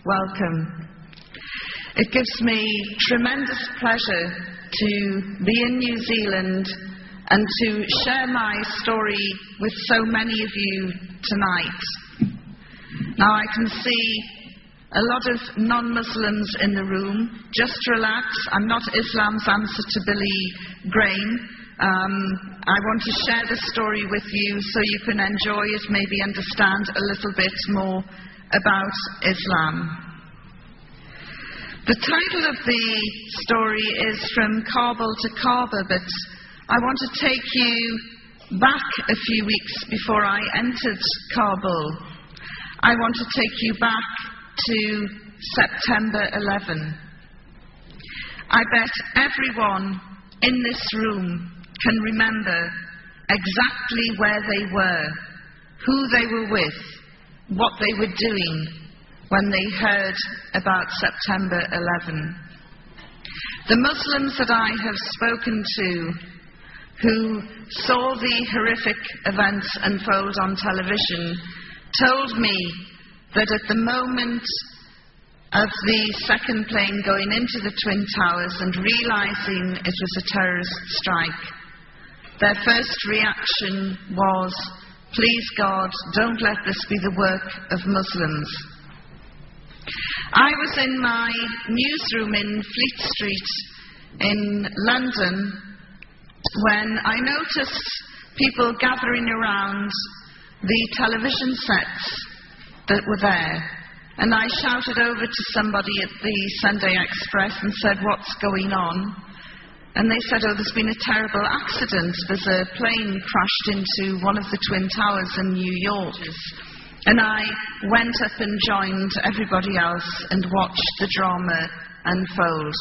welcome. It gives me tremendous pleasure to be in New Zealand and to share my story with so many of you tonight. Now I can see a lot of non-Muslims in the room. Just relax, I'm not Islam's answer to Billy Graham. I want to share the story with you so you can enjoy it, maybe understand a little bit more about Islam. The title of the story is From Kabul to Kaaba, but I want to take you back a few weeks before I entered Kabul. I want to take you back to September 11. I bet everyone in this room can remember exactly where they were, who they were with, what they were doing when they heard about September 11. The Muslims that I have spoken to who saw the horrific events unfold on television told me that at the moment of the second plane going into the Twin Towers and realizing it was a terrorist strike, their first reaction was, "Please God, don't let this be the work of Muslims." I was in my newsroom in Fleet Street in London when I noticed people gathering around the television sets that were there. And I shouted over to somebody at the Sunday Express and said, "What's going on?" And they said, "Oh, there's been a terrible accident. There's a plane crashed into one of the Twin Towers in New York." And I went up and joined everybody else and watched the drama unfold.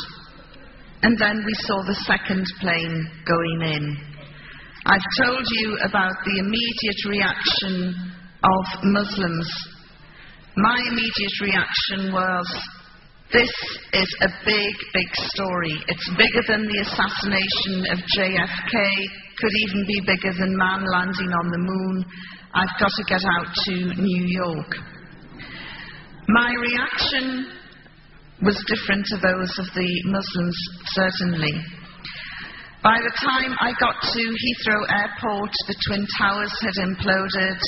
And then we saw the second plane going in. I've told you about the immediate reaction of Muslims. My immediate reaction was, this is a big, big story. It's bigger than the assassination of JFK, could even be bigger than man landing on the moon. I've got to get out to New York. My reaction was different to those of the Muslims, certainly. By the time I got to Heathrow Airport, the Twin Towers had imploded,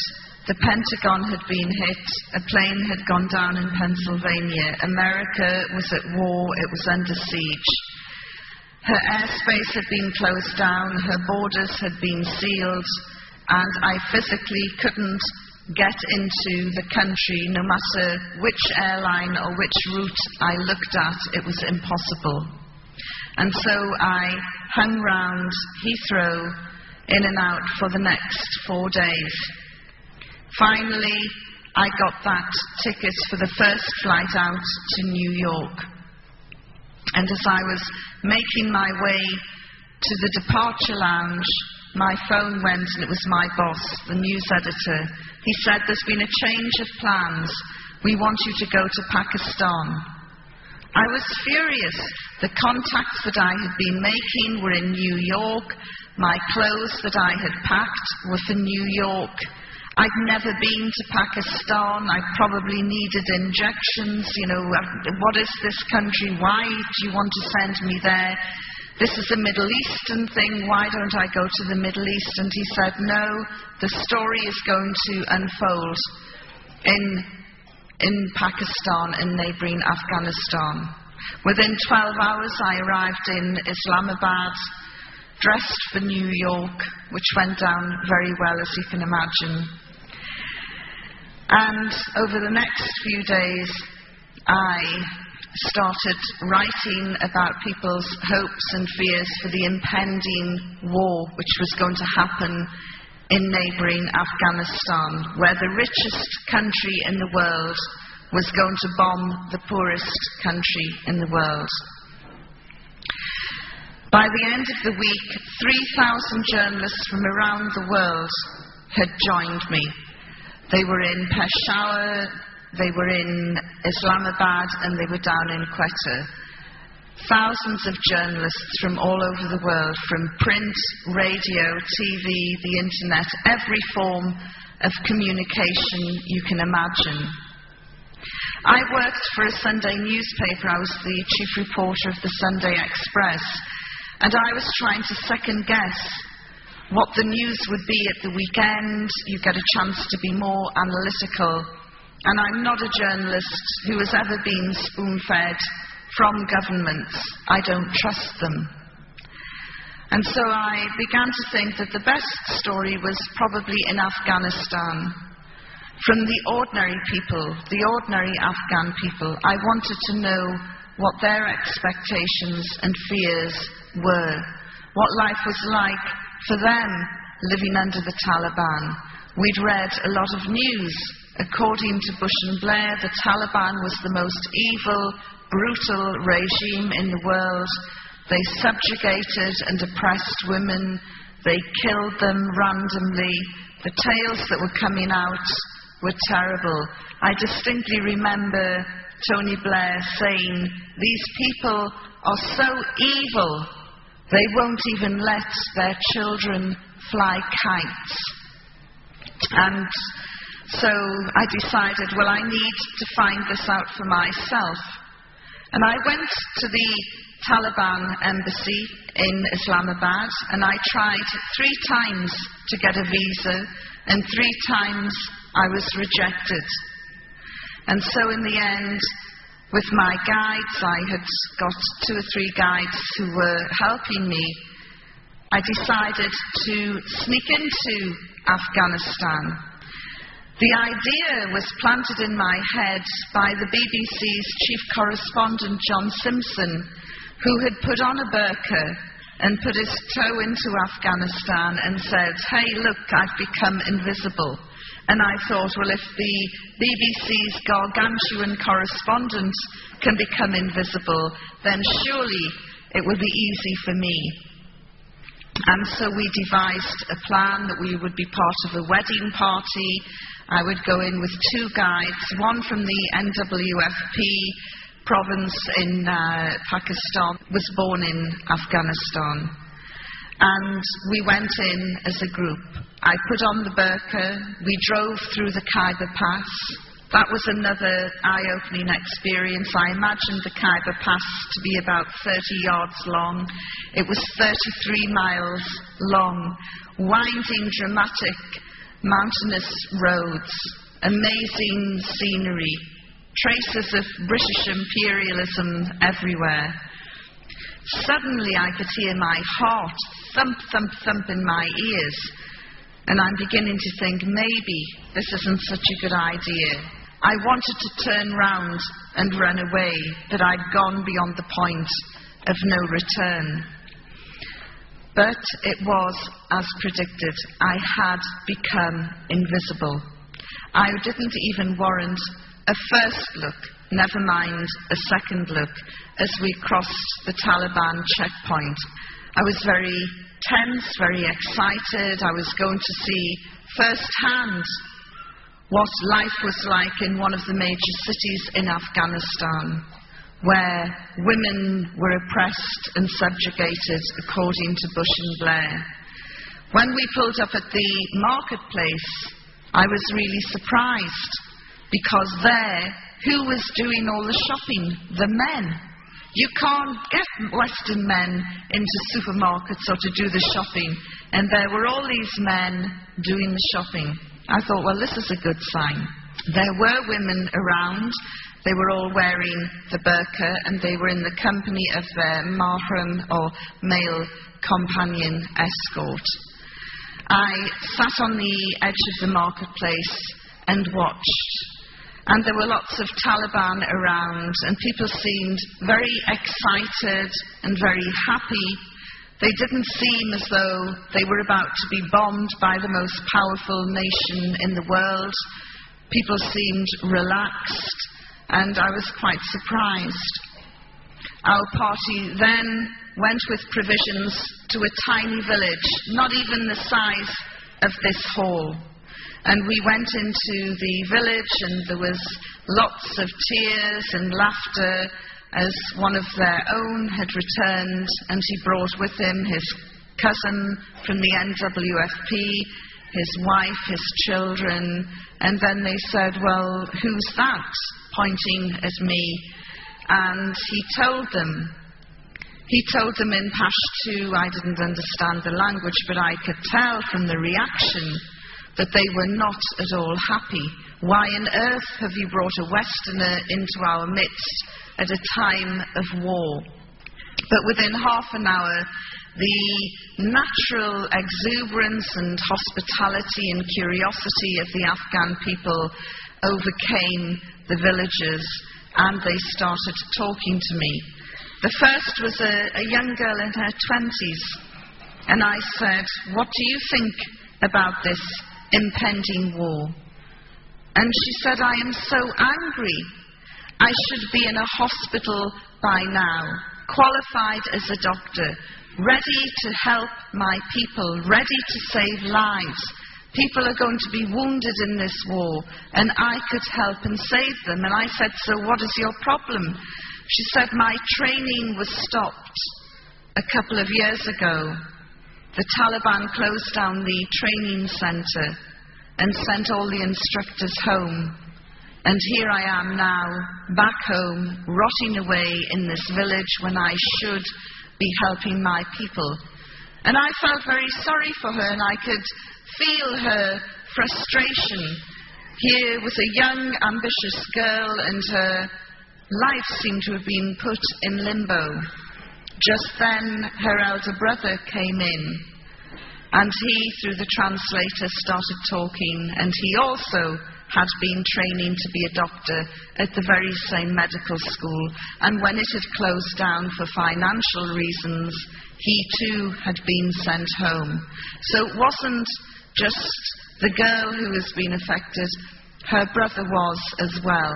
the Pentagon had been hit, a plane had gone down in Pennsylvania, America was at war, it was under siege. Her airspace had been closed down, her borders had been sealed, and I physically couldn't get into the country, no matter which airline or which route I looked at, it was impossible. And so I hung round Heathrow, in and out for the next 4 days. Finally, I got that ticket for the first flight out to New York. And as I was making my way to the departure lounge, my phone went, and it was my boss, the news editor. He said, "There's been a change of plans. We want you to go to Pakistan." I was furious. The contacts that I had been making were in New York. My clothes that I had packed were for New York. I'd never been to Pakistan. I probably needed injections. What is this country? Why do you want to send me there? This is a Middle Eastern thing. Why don't I go to the Middle East? And he said, "No, the story is going to unfold in Pakistan, in neighboring Afghanistan." Within 12 hours, I arrived in Islamabad, dressed for New York, which went down very well, as you can imagine. And over the next few days, I started writing about people's hopes and fears for the impending war which was going to happen in neighboring Afghanistan, where the richest country in the world was going to bomb the poorest country in the world. By the end of the week, 3,000 journalists from around the world had joined me. They were in Peshawar, they were in Islamabad, and they were down in Quetta. Thousands of journalists from all over the world, from print, radio, TV, the internet, every form of communication you can imagine. I worked for a Sunday newspaper. I was the chief reporter of the Sunday Express, and I was trying to second guess what the news would be at the weekend. You get a chance to be more analytical. And I'm not a journalist who has ever been spoon-fed from governments. I don't trust them. And so I began to think that the best story was probably in Afghanistan. From the ordinary people, the ordinary Afghan people, I wanted to know what their expectations and fears were, what life was like for them living under the Taliban. We'd read a lot of news. According to Bush and Blair, the Taliban was the most evil, brutal regime in the world. They subjugated and oppressed women. They killed them randomly. The tales that were coming out were terrible. I distinctly remember Tony Blair saying, "These people are so evil, they won't even let their children fly kites." And so I decided, well, I need to find this out for myself. And I went to the Taliban embassy in Islamabad, and I tried 3 times to get a visa, and 3 times I was rejected. And so in the end, with my guides, I had got 2 or 3 guides who were helping me, I decided to sneak into Afghanistan. The idea was planted in my head by the BBC's chief correspondent, John Simpson, who had put on a burqa and put his toe into Afghanistan and said, "Hey, look, I've become invisible." And I thought, well, if the BBC's gargantuan correspondent can become invisible, then surely it will be easy for me. And so we devised a plan that we would be part of a wedding party. I would go in with 2 guides, one from the NWFP province in Pakistan, was born in Afghanistan. And we went in as a group. I put on the burqa. We drove through the Khyber Pass. That was another eye-opening experience. I imagined the Khyber Pass to be about 30 yards long. It was 33 miles long, winding, dramatic, mountainous roads, amazing scenery, traces of British imperialism everywhere. Suddenly I could hear my heart thump, thump, thump in my ears, and I'm beginning to think maybe this isn't such a good idea. I wanted to turn round and run away, but I'd gone beyond the point of no return. But it was as predicted. I had become invisible. I didn't even warrant a first look, never mind a second look, as we crossed the Taliban checkpoint. I was very tense, very excited. I was going to see firsthand what life was like in one of the major cities in Afghanistan, where women were oppressed and subjugated, according to Bush and Blair. When we pulled up at the marketplace, I was really surprised, because there, who was doing all the shopping? The men. You can't get Western men into supermarkets or to do the shopping, and there were all these men doing the shopping. I thought, well, this is a good sign. There were women around. They were all wearing the burqa, and they were in the company of their mahram, or male companion escort. I sat on the edge of the marketplace and watched. And there were lots of Taliban around, and people seemed very excited and very happy. They didn't seem as though they were about to be bombed by the most powerful nation in the world. People seemed relaxed, and I was quite surprised. Our party then went with provisions to a tiny village, not even the size of this hall. And we went into the village, and there was lots of tears and laughter, as one of their own had returned, and he brought with him his cousin from the NWFP, his wife, his children, and then they said, "Well, who's that?" pointing at me. And he told them in Pashto. I didn't understand the language, but I could tell from the reaction that they were not at all happy. Why on earth have you brought a Westerner into our midst at a time of war? But within half an hour, the natural exuberance and hospitality and curiosity of the Afghan people overcame the villagers, and they started talking to me. The first was a young girl in her 20s, and I said, "What do you think about this impending war?" And she said, "I am so angry. I should be in a hospital by now, qualified as a doctor, ready to help my people, ready to save lives. People are going to be wounded in this war, and I could help and save them." And I said, "So what is your problem?" She said, "My training was stopped a couple of years ago. The Taliban closed down the training centre and sent all the instructors home. And here I am now, back home, rotting away in this village when I should be helping my people." And I felt very sorry for her, and I could feel her frustration. Here was a young, ambitious girl, and her life seemed to have been put in limbo. Just then, her elder brother came in, and he, through the translator, started talking, and he also had been training to be a doctor at the very same medical school, and when it had closed down for financial reasons, he too had been sent home. So it wasn't just the girl who has been affected, her brother was as well.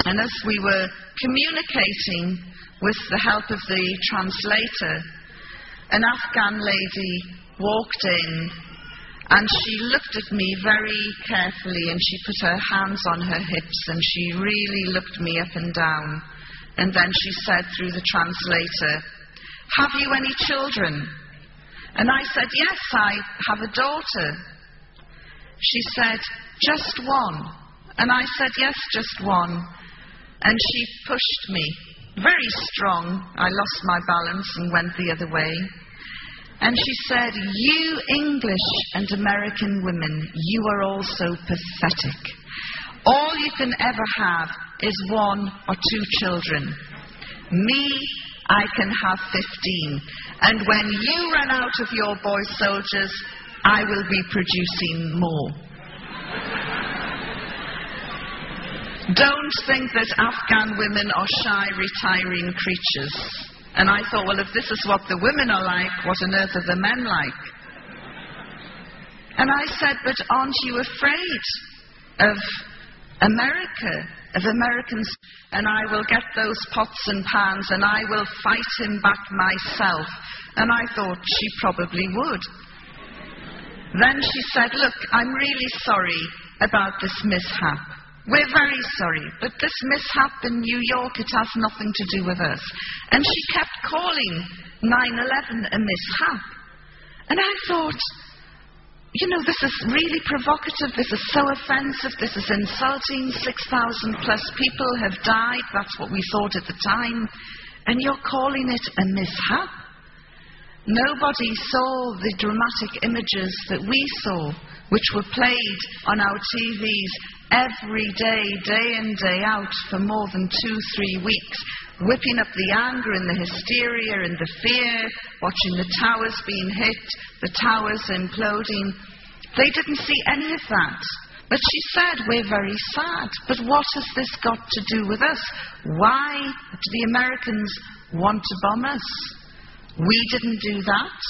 And as we were communicating with the help of the translator, an Afghan lady walked in, and she looked at me very carefully, and she put her hands on her hips, and she really looked me up and down. And then she said through the translator, "Have you any children?" And I said, "Yes, I have a daughter." She said, "Just one?" And I said, "Yes, just one." And she pushed me, very strong. I lost my balance and went the other way. And she said, "You English and American women, you are all so pathetic. All you can ever have is 1 or 2 children. Me, I can have 15. And when you run out of your boy soldiers, I will be producing more. Don't think that Afghan women are shy, retiring creatures." And I thought, well, if this is what the women are like, what on earth are the men like? And I said, "But aren't you afraid of America, of Americans? And I will get those pots and pans and I will fight him back myself." And I thought she probably would. Then she said, "Look, I'm really sorry about this mishap. We're very sorry, but this mishap in New York, it has nothing to do with us." And she kept calling 9/11 a mishap. And I thought, this is really provocative, this is so offensive, this is insulting, 6,000 plus people have died, that's what we thought at the time, and you're calling it a mishap? Nobody saw the dramatic images that we saw, which were played on our TVs every day, day in, day out, for more than 2-3 weeks, whipping up the anger and the hysteria and the fear, watching the towers being hit, the towers imploding. They didn't see any of that. But she said, "We're very sad. But what has this got to do with us? Why do the Americans want to bomb us? We didn't do that."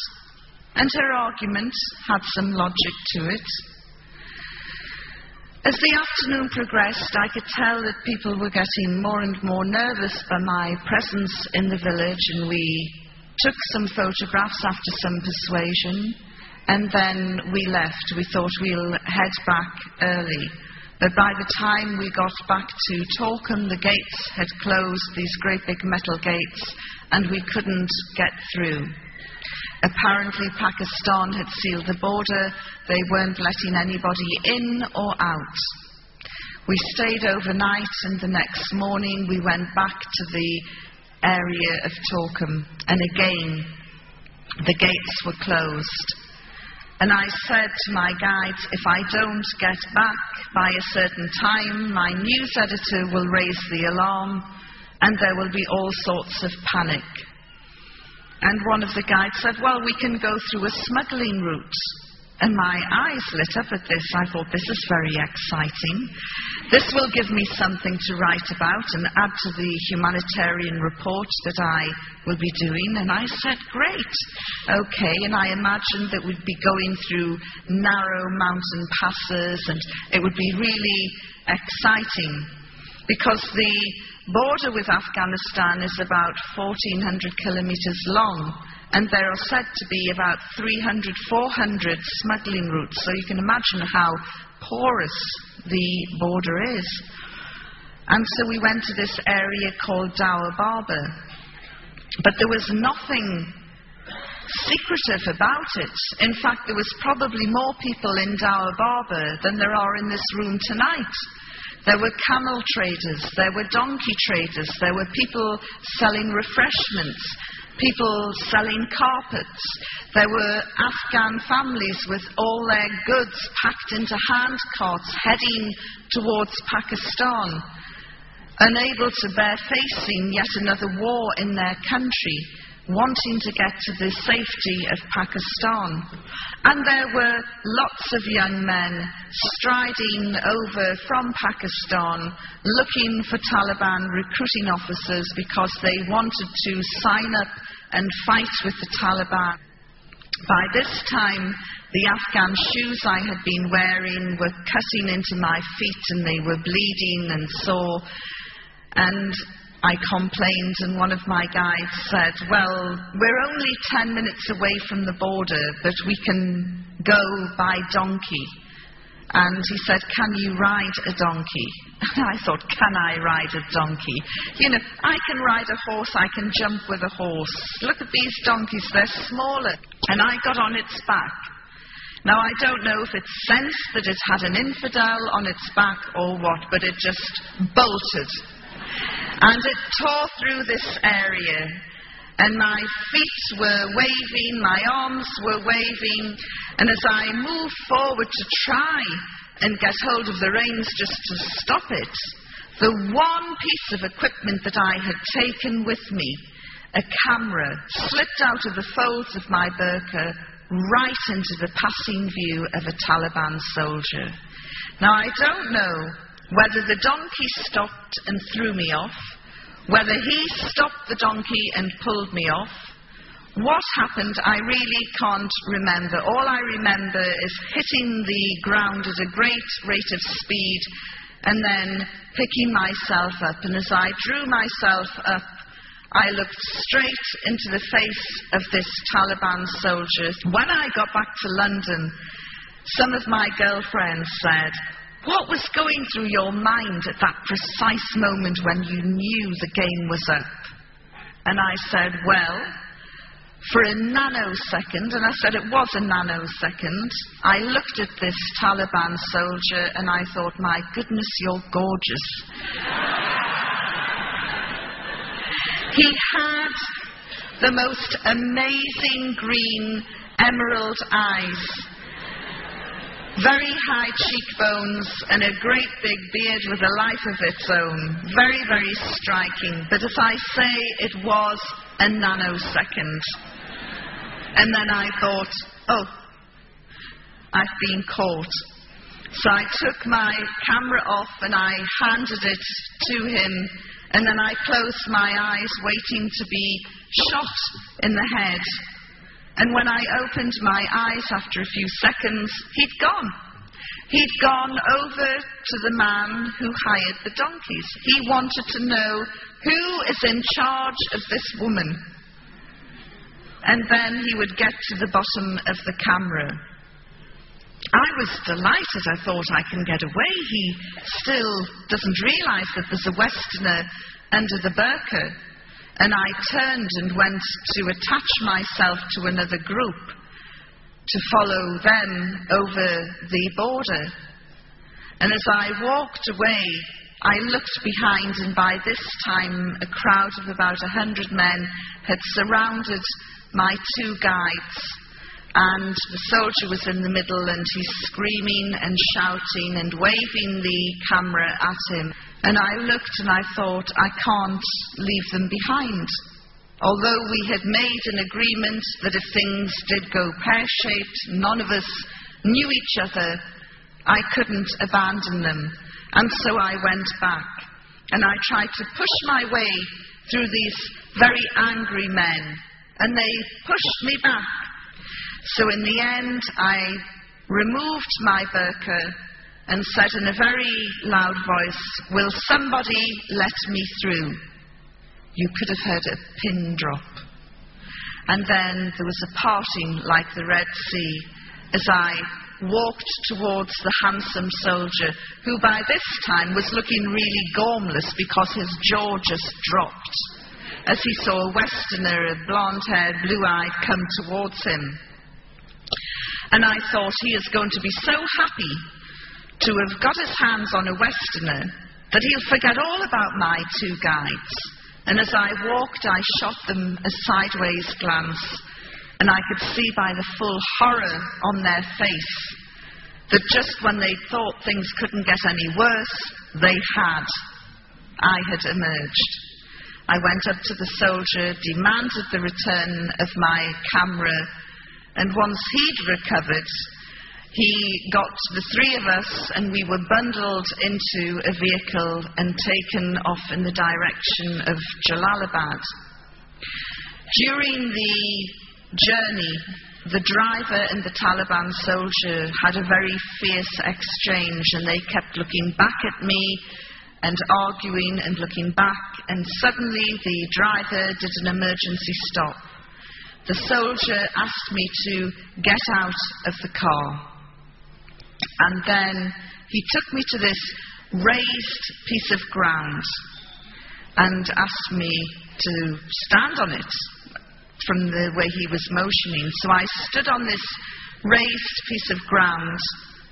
And her argument had some logic to it. As the afternoon progressed, I could tell that people were getting more and more nervous by my presence in the village, and we took some photographs after some persuasion, and then we left. We thought we'll head back early. But by the time we got back to Torkham, the gates had closed, these great big metal gates, and we couldn't get through. Apparently Pakistan had sealed the border. They weren't letting anybody in or out. We stayed overnight, and the next morning we went back to the area of Torkham, and again the gates were closed. And I said to my guides, if I don't get back by a certain time, my news editor will raise the alarm and there will be all sorts of panic. And one of the guides said, well, we can go through a smuggling route. And my eyes lit up at this. I thought, this is very exciting. This will give me something to write about and add to the humanitarian report that I will be doing. And I said, great, okay. And I imagined that we'd be going through narrow mountain passes, and it would be really exciting, because the border with Afghanistan is about 1,400 kilometers long. And there are said to be about 300, 400 smuggling routes. So you can imagine how porous the border is. And so we went to this area called Dower Barber. But there was nothing secretive about it. In fact, there was probably more people in Dower Barber than there are in this room tonight. There were camel traders, there were donkey traders, there were people selling refreshments, people selling carpets. There were Afghan families with all their goods packed into hand carts heading towards Pakistan, unable to bear facing yet another war in their country, wanting to get to the safety of Pakistan. And there were lots of young men striding over from Pakistan, looking for Taliban recruiting officers because they wanted to sign up and fight with the Taliban. By this time, the Afghan shoes I had been wearing were cutting into my feet, and they were bleeding and sore. And I complained, and one of my guides said, well, we're only 10 minutes away from the border, but we can go by donkey. And he said, can you ride a donkey? And I thought, can I ride a donkey? You know, I can ride a horse, I can jump with a horse. Look at these donkeys, they're smaller. And I got on its back. Now, I don't know if it sensed that it had an infidel on its back or what, but it just bolted. And it tore through this area, and my feet were waving, my arms were waving, and as I moved forward to try and get hold of the reins just to stop it, the one piece of equipment that I had taken with me, a camera, slipped out of the folds of my burqa right into the passing view of a Taliban soldier. Now, I don't know whether the donkey stopped and threw me off, whether he stopped the donkey and pulled me off. What happened, I really can't remember. All I remember is hitting the ground at a great rate of speed and then picking myself up. And as I drew myself up, I looked straight into the face of this Taliban soldier. When I got back to London, some of my girlfriends said, what was going through your mind at that precise moment when you knew the game was up? And I said, well, for a nanosecond, and I said it was a nanosecond, I looked at this Taliban soldier and I thought, my goodness, you're gorgeous. He had the most amazing green emerald eyes, very high cheekbones, and a great big beard with a life of its own. Very, very striking. But as I say, it was a nanosecond. And then I thought, oh, I've been caught. So I took my camera off and I handed it to him, and then I closed my eyes, waiting to be shot in the head. And when I opened my eyes after a few seconds, he'd gone. He'd gone over to the man who hired the donkeys. He wanted to know who is in charge of this woman. And then he would get to the bottom of the camera. I was delighted. I thought, I can get away. He still doesn't realize that there's a Westerner under the burqa. and I turned and went to attach myself to another group to follow them over the border. And as I walked away, I looked behind, and by this time a crowd of about 100 men had surrounded my two guides, and the soldier was in the middle, and he's screaming and shouting and waving the camera at him. And I looked and I thought, I can't leave them behind. Although we had made an agreement that if things did go pear-shaped, none of us knew each other, I couldn't abandon them. And so I went back, and I tried to push my way through these very angry men, and they pushed me back. So in the end, I removed my burqa and said in a very loud voice, "Will somebody let me through?" You could have heard a pin drop. And then there was a parting like the Red Sea as I walked towards the handsome soldier, who by this time was looking really gormless because his jaw just dropped as he saw a Westerner, a blonde-haired, blue-eyed, come towards him. And I thought, he is going to be so happy to have got his hands on a Westerner that he'll forget all about my two guides. And as I walked, I shot them a sideways glance, and I could see by the full horror on their face that just when they thought things couldn't get any worse, they had. I had emerged. I went up to the soldier, demanded the return of my camera, and once he'd recovered, he got the three of us, and we were bundled into a vehicle and taken off in the direction of Jalalabad. During the journey, the driver and the Taliban soldier had a very fierce exchange, and they kept looking back at me and arguing and looking back, and suddenly the driver did an emergency stop. The soldier asked me to get out of the car. And then he took me to this raised piece of ground and asked me to stand on it from the way he was motioning. So I stood on this raised piece of ground,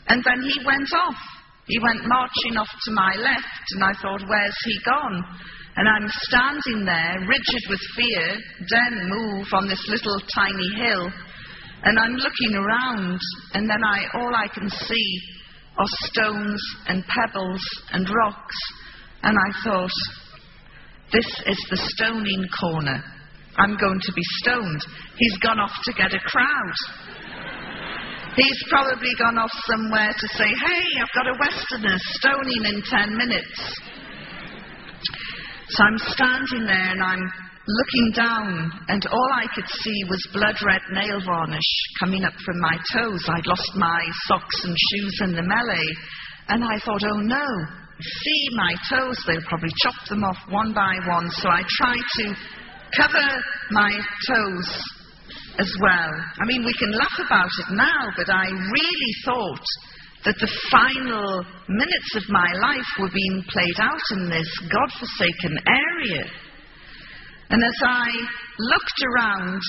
and then he went off. He went marching off to my left, and I thought, where's he gone? And I'm standing there, rigid with fear, daren't move on this little tiny hill. And I'm looking around, and then all I can see are stones and pebbles and rocks. And I thought, this is the stoning corner. I'm going to be stoned. He's gone off to get a crowd. He's probably gone off somewhere to say, hey, I've got a Westerner stoning in 10 minutes. So I'm standing there, and I'm looking down, and all I could see was blood-red nail varnish coming up from my toes. I'd lost my socks and shoes in the melee, and I thought, oh no, see my toes, they'll probably chop them off one by one. So I tried to cover my toes as well. I mean, we can laugh about it now, but I really thought that the final minutes of my life were being played out in this godforsaken area. And as I looked around,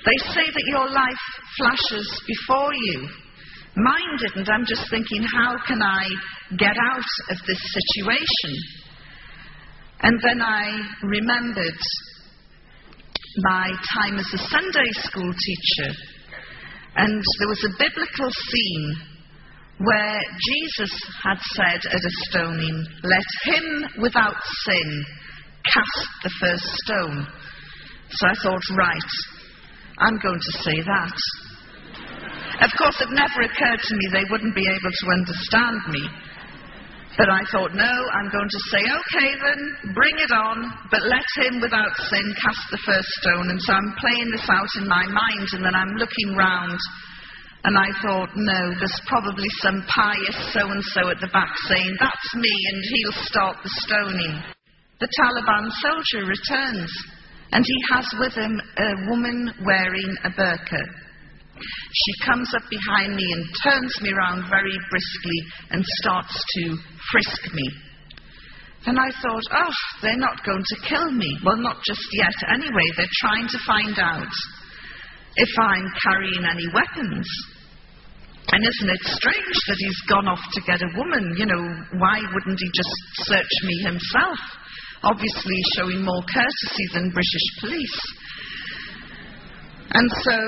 they say that your life flashes before you. Mine didn't. I'm just thinking, how can I get out of this situation? And then I remembered my time as a Sunday school teacher. And there was a biblical scene where Jesus had said at a stoning, "Let him without sin cast the first stone." So I thought, right, I'm going to say that. Of course, it never occurred to me they wouldn't be able to understand me. But I thought, no, I'm going to say, okay then, bring it on, but let him without sin cast the first stone. And so I'm playing this out in my mind, and then I'm looking round, and I thought, no, there's probably some pious so-and-so at the back saying, that's me, and he'll start the stoning. The Taliban soldier returns, and he has with him a woman wearing a burqa. She comes up behind me and turns me round very briskly and starts to frisk me. And I thought, oh, they're not going to kill me. Well, not just yet. Anyway, they're trying to find out if I'm carrying any weapons. And isn't it strange that he's gone off to get a woman? You know, why wouldn't he just search me himself? Obviously showing more courtesy than British police. And so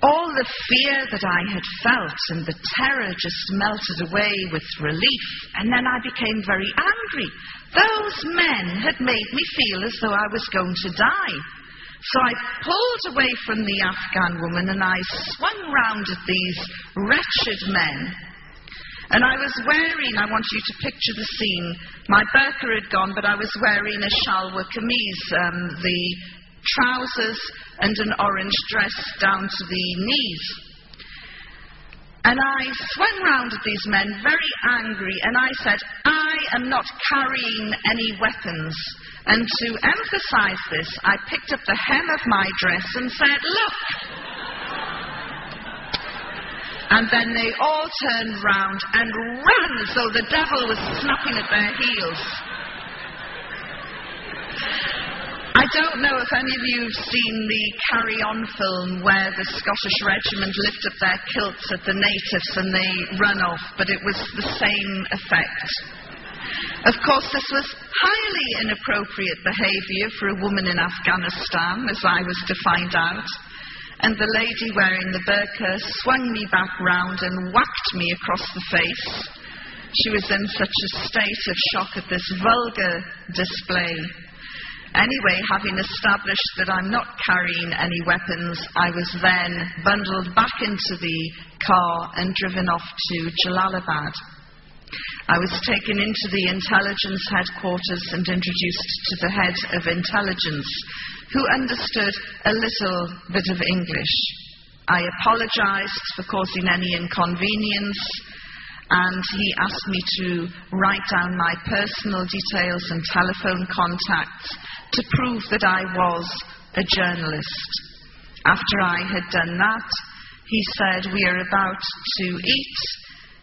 all the fear that I had felt and the terror just melted away with relief. And then I became very angry. Those men had made me feel as though I was going to die. So I pulled away from the Afghan woman and I swung round at these wretched men. And I was wearing, I want you to picture the scene, my burqa had gone, but I was wearing a shalwar kameez, the trousers and an orange dress down to the knees. And I swung round at these men, very angry, and I said, I am not carrying any weapons. And to emphasize this, I picked up the hem of my dress and said, look! And then they all turned round and ran as though the devil was snapping at their heels. I don't know if any of you have seen the Carry On film where the Scottish regiment lift up their kilts at the natives and they run off, but it was the same effect. Of course, this was highly inappropriate behaviour for a woman in Afghanistan, as I was to find out. And the lady wearing the burqa swung me back round and whacked me across the face. She was in such a state of shock at this vulgar display. Anyway, having established that I'm not carrying any weapons, I was then bundled back into the car and driven off to Jalalabad. I was taken into the intelligence headquarters and introduced to the head of intelligence, who understood a little bit of English. I apologized for causing any inconvenience, and he asked me to write down my personal details and telephone contacts to prove that I was a journalist. After I had done that, he said, we are about to eat.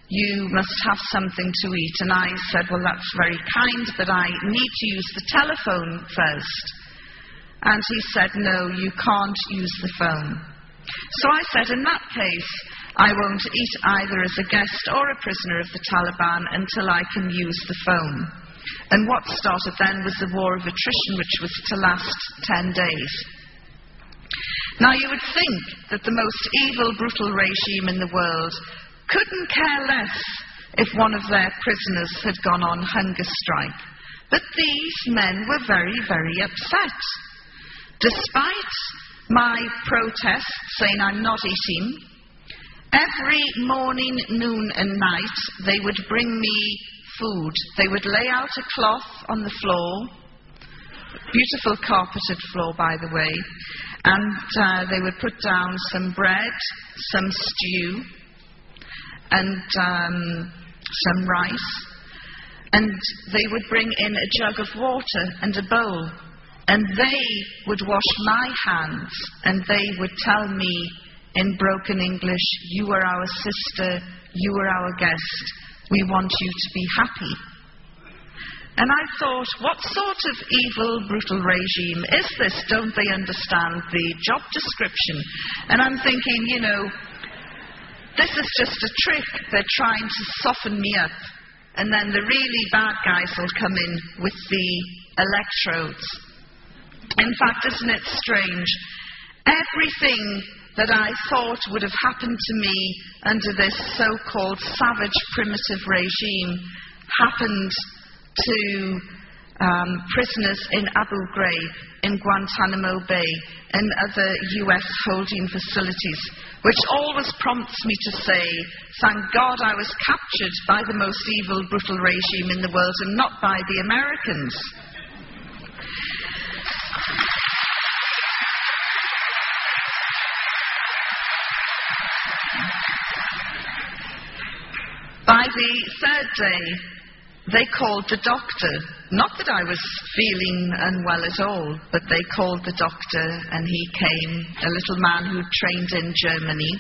You must have something to eat. And I said, well, that's very kind, but I need to use the telephone first. And he said, no, you can't use the phone. So I said, in that case, I won't eat either as a guest or a prisoner of the Taliban until I can use the phone. And what started then was the war of attrition, which was to last 10 days. Now, you would think that the most evil, brutal regime in the world couldn't care less if one of their prisoners had gone on hunger strike. But these men were very, very upset. Despite my protest saying I'm not eating, every morning, noon and night they would bring me food. They would lay out a cloth on the floor, beautiful carpeted floor, by the way, and they would put down some bread, some stew, and some rice, and they would bring in a jug of water and a bowl, and they would wash my hands, and they would tell me in broken English, you are our sister, you are our guest, we want you to be happy. And I thought, what sort of evil, brutal regime is this? Don't they understand the job description? And I'm thinking, you know, this is just a trick. They're trying to soften me up. And then the really bad guys will come in with the electrodes. In fact, isn't it strange? Everything that I thought would have happened to me under this so-called savage, primitive regime happened to prisoners in Abu Ghraib, in Guantanamo Bay, and other US holding facilities, which always prompts me to say, thank God I was captured by the most evil, brutal regime in the world and not by the Americans. By the third day, they called the doctor. Not that I was feeling unwell at all, but they called the doctor, and he came, a little man who trained in Germany,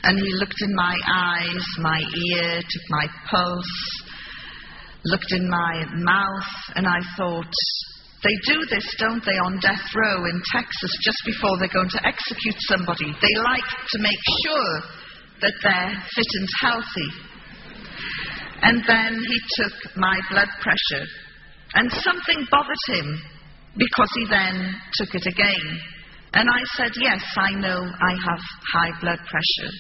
and he looked in my eyes, my ear, took my pulse, looked in my mouth, and I thought, they do this, don't they, on death row in Texas just before they're going to execute somebody. They like to make sure that they're fit and healthy. And then he took my blood pressure, and something bothered him because he then took it again. And I said, yes, I know I have high blood pressure.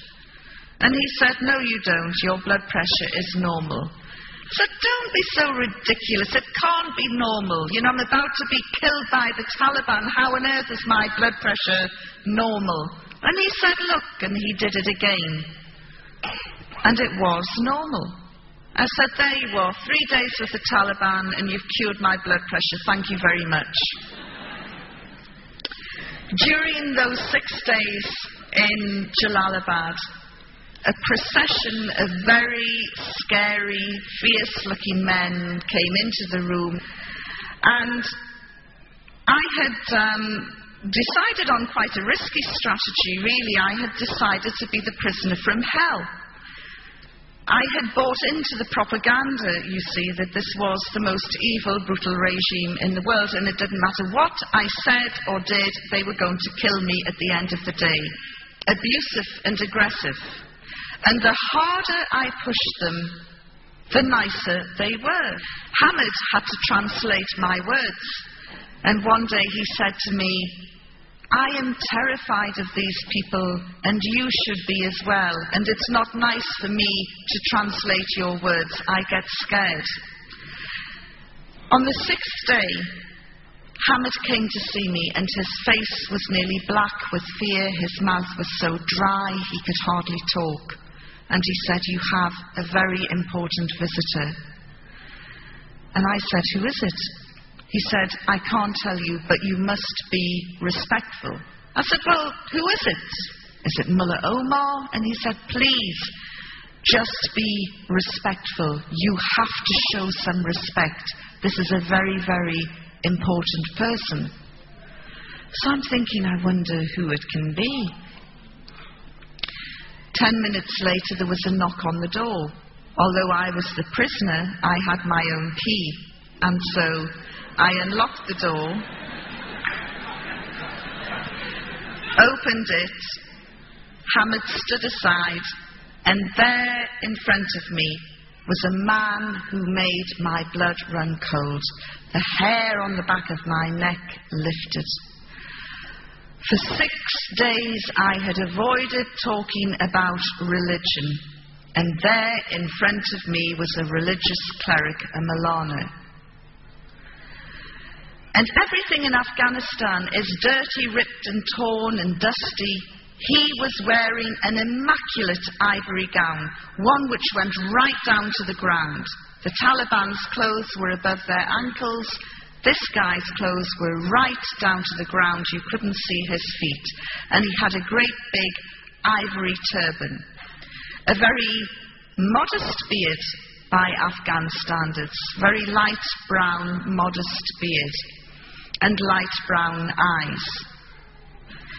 And he said, no, you don't. Your blood pressure is normal. I said, don't be so ridiculous. It can't be normal. You know, I'm about to be killed by the Taliban. How on earth is my blood pressure normal? And he said, look, and he did it again. And it was normal. I said, there you are, 3 days with the Taliban, and you've cured my blood pressure. Thank you very much. During those 6 days in Jalalabad, a procession of very scary, fierce-looking men came into the room, and I had decided on quite a risky strategy, really. I had decided to be the prisoner from hell. I had bought into the propaganda, you see, that this was the most evil, brutal regime in the world, and it didn't matter what I said or did, they were going to kill me at the end of the day. Abusive and aggressive. And the harder I pushed them, the nicer they were. Hamid had to translate my words. And one day he said to me, I am terrified of these people, and you should be as well. And it's not nice for me to translate your words. I get scared. On the 6th day, Hamid came to see me, and his face was nearly black with fear. His mouth was so dry he could hardly talk. And he said, you have a very important visitor. And I said, who is it? He said, I can't tell you, but you must be respectful. I said, well, who is it? Is it Mullah Omar? And he said, please, just be respectful. You have to show some respect. This is a very, very important person. So I'm thinking, I wonder who it can be. 10 minutes later, there was a knock on the door. Although I was the prisoner, I had my own key. And so I unlocked the door, opened it, Hamid stood aside, and there in front of me was a man who made my blood run cold. The hair on the back of my neck lifted. For 6 days I had avoided talking about religion, and there in front of me was a religious cleric, a Maulana. And everything in Afghanistan is dirty, ripped and torn and dusty. He was wearing an immaculate ivory gown, one which went right down to the ground. The Taliban's clothes were above their ankles. This guy's clothes were right down to the ground. You couldn't see his feet. And he had a great big ivory turban. A very modest beard by Afghan standards. Very light brown, modest beard. And light brown eyes.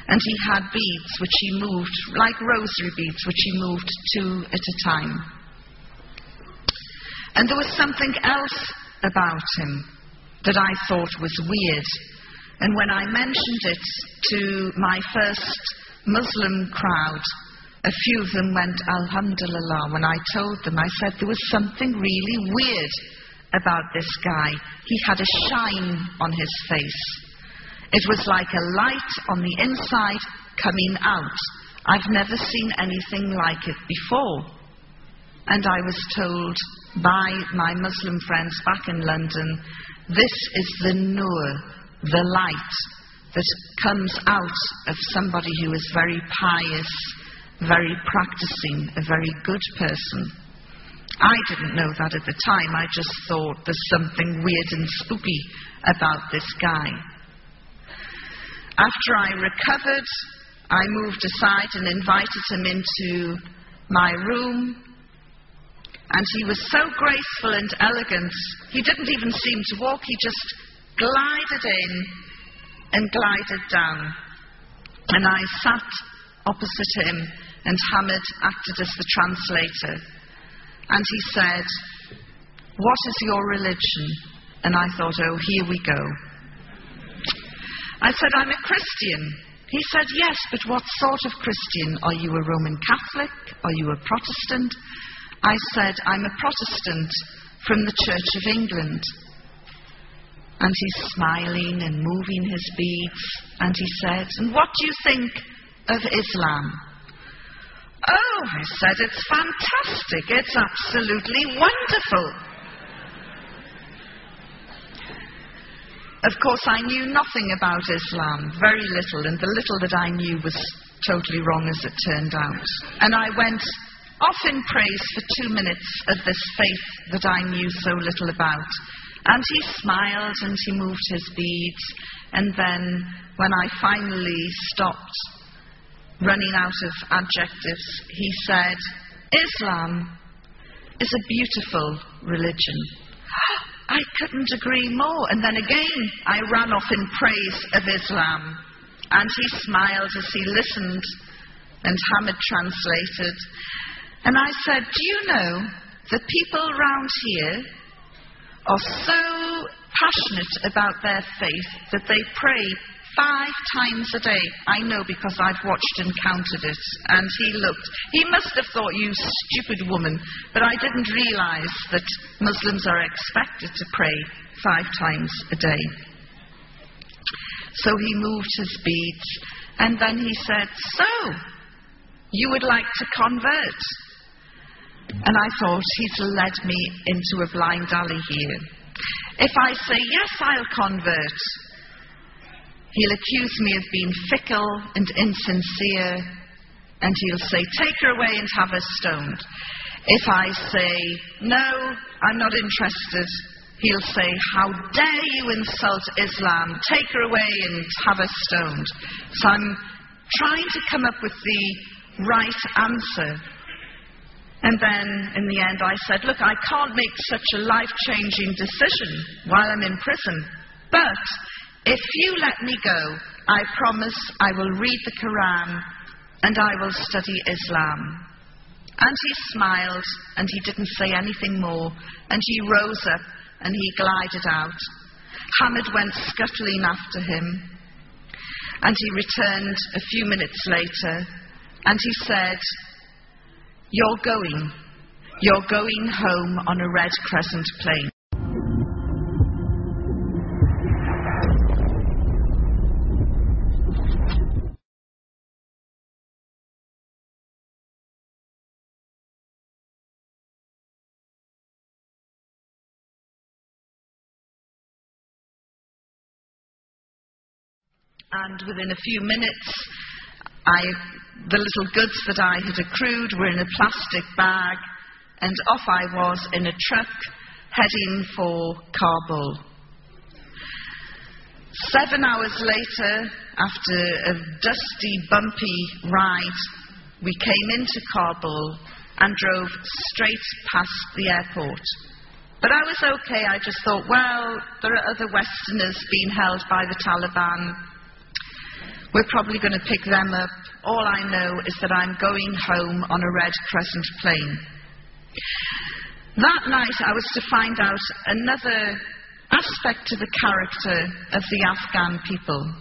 And he had beads which he moved, like rosary beads, which he moved 2 at a time. And there was something else about him that I thought was weird. And when I mentioned it to my first Muslim crowd, a few of them went, Alhamdulillah. When I told them, I said there was something really weird about this guy. He had a shine on his face. It was like a light on the inside coming out. I've never seen anything like it before. And I was told by my Muslim friends back in London, this is the nur, the light that comes out of somebody who is very pious, very practicing, a very good person. I didn't know that at the time. I just thought there's something weird and spooky about this guy. After I recovered, I moved aside and invited him into my room. And he was so graceful and elegant, he didn't even seem to walk. He just glided in and glided down. And I sat opposite him, and Hamid acted as the translator. And he said, "What is your religion?" And I thought, oh, here we go. I said, "I'm a Christian." He said, "Yes, but what sort of Christian? Are you a Roman Catholic? Are you a Protestant?" I said, "I'm a Protestant from the Church of England." And he's smiling and moving his beads, and he said, "And what do you think of Islam?" "Oh," I said, "it's fantastic. It's absolutely wonderful." Of course, I knew nothing about Islam, very little, and the little that I knew was totally wrong as it turned out. And I went off in praise for 2 minutes of this faith that I knew so little about. And he smiled and he moved his beads, and then when I finally stopped running out of adjectives, he said, "Islam is a beautiful religion." I couldn't agree more. And then again, I ran off in praise of Islam. And he smiled as he listened, and Hamid translated. And I said, "Do you know, the people round here are so passionate about their faith that they pray 5 times a day." I know because I've watched and counted it. And he looked. He must have thought, "You stupid woman." But I didn't realize that Muslims are expected to pray 5 times a day. So he moved his beads. And then he said, "So, you would like to convert?" And I thought, he's led me into a blind alley here. If I say, "Yes, I'll convert," he'll accuse me of being fickle and insincere, and he'll say, "Take her away and have her stoned." If I say, "No, I'm not interested," he'll say, "How dare you insult Islam? Take her away and have her stoned." So I'm trying to come up with the right answer. And then, in the end, I said, "Look, I can't make such a life-changing decision while I'm in prison. But if you let me go, I promise I will read the Quran and I will study Islam." And he smiled, and he didn't say anything more, and he rose up and he glided out. Hamid went scuttling after him, and he returned a few minutes later, and he said, You're going home on a red crescent plane." And within a few minutes, the little goods that I had accrued were in a plastic bag, and off I was in a truck heading for Kabul. 7 hours later, after a dusty, bumpy ride, we came into Kabul and drove straight past the airport. But I was okay. I just thought, well, there are other Westerners being held by the Taliban. We're probably going to pick them up. All I know is that I'm going home on a red crescent plane. That night I was to find out another aspect to the character of the Afghan people.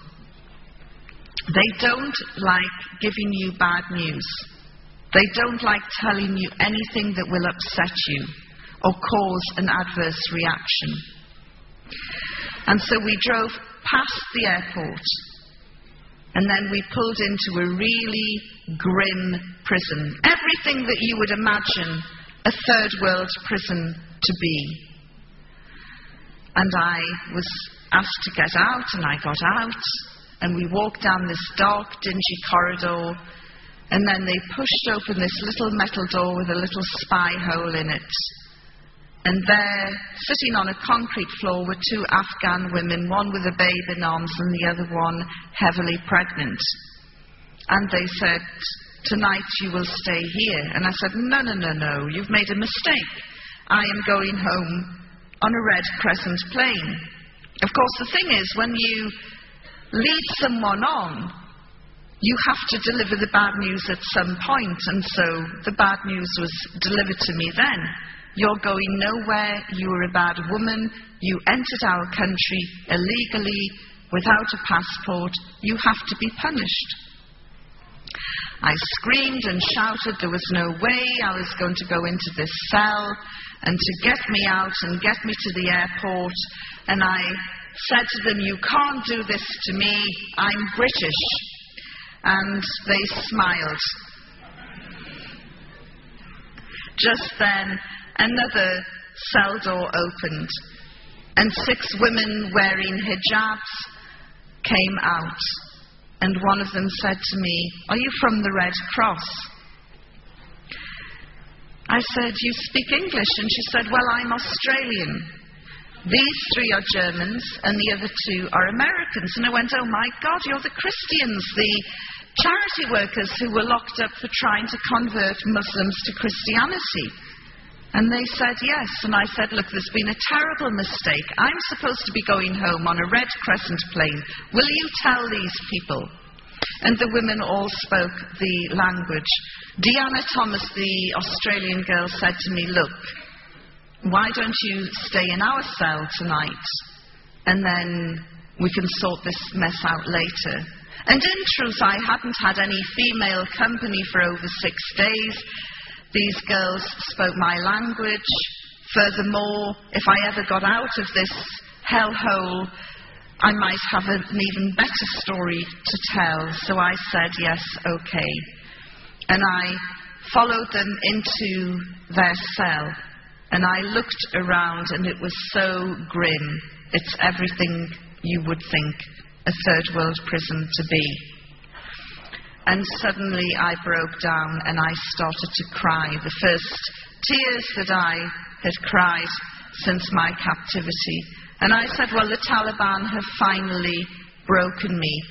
They don't like giving you bad news. They don't like telling you anything that will upset you or cause an adverse reaction. And so we drove past the airport, and then we pulled into a really grim prison. Everything that you would imagine a third world prison to be. And I was asked to get out, and I got out, and we walked down this dark, dingy corridor, and then they pushed open this little metal door with a little spy hole in it. And there, sitting on a concrete floor, were 2 Afghan women, one with a babe in arms and the other one heavily pregnant. And they said, "Tonight you will stay here." And I said, No, you've made a mistake. I am going home on a red crescent plane. Of course, the thing is, when you lead someone on, you have to deliver the bad news at some point, and so the bad news was delivered to me then. You're going nowhere. You are a bad woman. You entered our country illegally without a passport. You have to be punished. I screamed and shouted there was no way I was going to go into this cell and to get me out and get me to the airport. And I said to them, you can't do this to me. I'm British. And they smiled. Just then, another cell door opened, and 6 women wearing hijabs came out. And one of them said to me, are you from the Red Cross? I said, you speak English? And she said, well, I'm Australian. These 3 are Germans, and the other 2 are Americans. And I went, oh my God, you're the Christians, the charity workers who were locked up for trying to convert Muslims to Christianity. And they said yes. And I said, look, there's been a terrible mistake. I'm supposed to be going home on a Red Crescent plane. Will you tell these people? And the women all spoke the language. Deanna Thomas, the Australian girl, said to me, look, why don't you stay in our cell tonight? And then we can sort this mess out later. And in truth, I hadn't had any female company for over 6 days. These girls spoke my language. Furthermore, if I ever got out of this hellhole, I might have an even better story to tell. So I said, yes, okay. And I followed them into their cell. And I looked around, and it was so grim. It's everything you would think a third world prison to be. And suddenly I broke down and I started to cry. The first tears that I had cried since my captivity. And I said, well, the Taliban have finally broken me.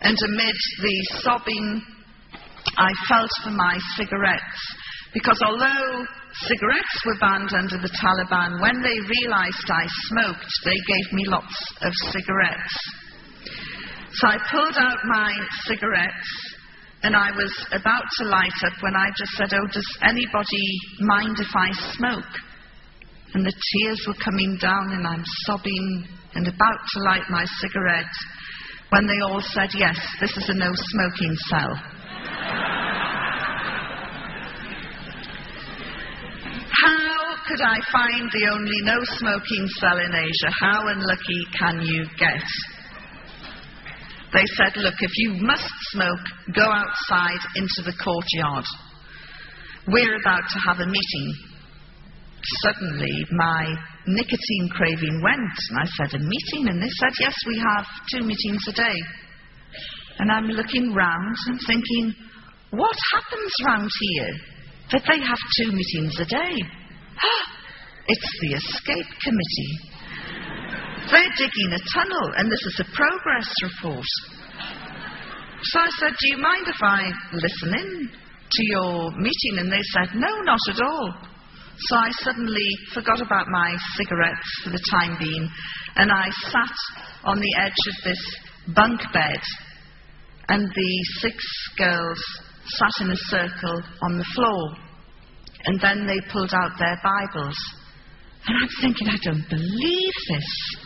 And amid the sobbing, I felt for my cigarettes. Because although cigarettes were banned under the Taliban, when they realized I smoked, they gave me lots of cigarettes. So I pulled out my cigarettes, and I was about to light up when I just said, oh, does anybody mind if I smoke? And the tears were coming down, and I'm sobbing and about to light my cigarette when they all said, yes, this is a no-smoking cell. How could I find the only no-smoking cell in Asia? How unlucky can you get? They said, look, if you must smoke, go outside into the courtyard. We're about to have a meeting. Suddenly, my nicotine craving went, and I said, a meeting? And they said, yes, we have 2 meetings a day. And I'm looking round and thinking, what happens round here that they have 2 meetings a day? It's the escape committee. They're digging a tunnel, and this is a progress report. So I said, do you mind if I listen in to your meeting? And they said, no, not at all. So I suddenly forgot about my cigarettes for the time being, and I sat on the edge of this bunk bed, and the 6 girls sat in a circle on the floor, and then they pulled out their Bibles. And I'm thinking, I don't believe this.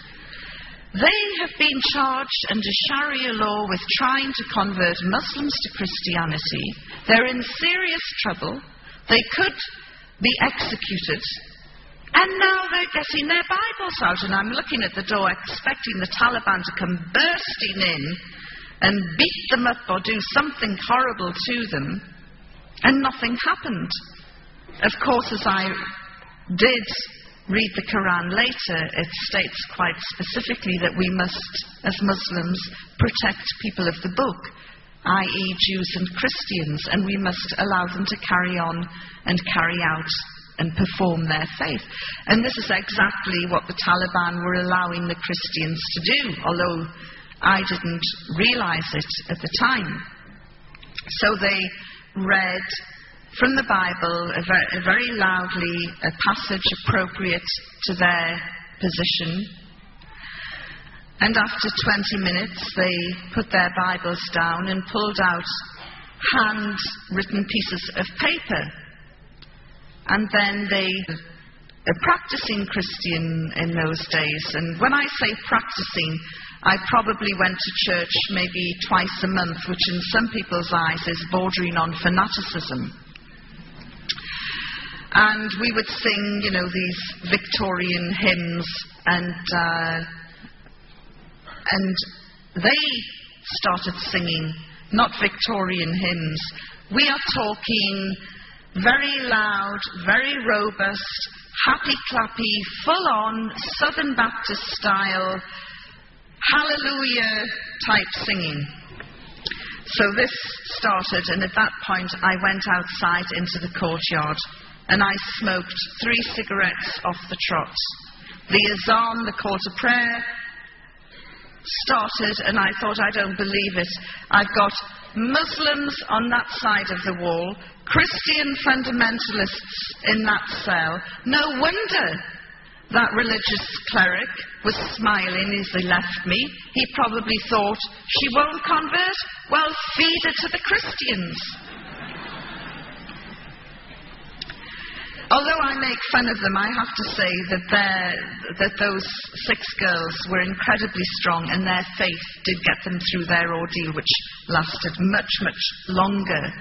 They have been charged under Sharia law with trying to convert Muslims to Christianity. They're in serious trouble. They could be executed. And now they're getting their Bibles out. And I'm looking at the door expecting the Taliban to come bursting in and beat them up or do something horrible to them. And nothing happened. Of course, as I did read the Quran later, it states quite specifically that we must, as Muslims, protect people of the book, i.e. Jews and Christians, and we must allow them to carry on and carry out and perform their faith. And this is exactly what the Taliban were allowing the Christians to do, although I didn't realize it at the time. So they read from the Bible, very loudly, a passage appropriate to their position. And after 20 minutes, they put their Bibles down and pulled out handwritten pieces of paper. And then they a practicing Christian in those days. And when I say practicing, I probably went to church maybe twice a month, which in some people's eyes is bordering on fanaticism. And we would sing, these Victorian hymns, and they started singing, not Victorian hymns. We are talking very loud, very robust, happy-clappy, full-on, Southern Baptist style, hallelujah type singing. So this started, and at that point I went outside into the courtyard and I smoked 3 cigarettes off the trot. The azan, the call to prayer, started, and I thought, I don't believe it. I've got Muslims on that side of the wall, Christian fundamentalists in that cell. No wonder that religious cleric was smiling as he left me. He probably thought, she won't convert? Well, feed her to the Christians. Although I make fun of them, I have to say that those 6 girls were incredibly strong, and their faith did get them through their ordeal, which lasted much, much longer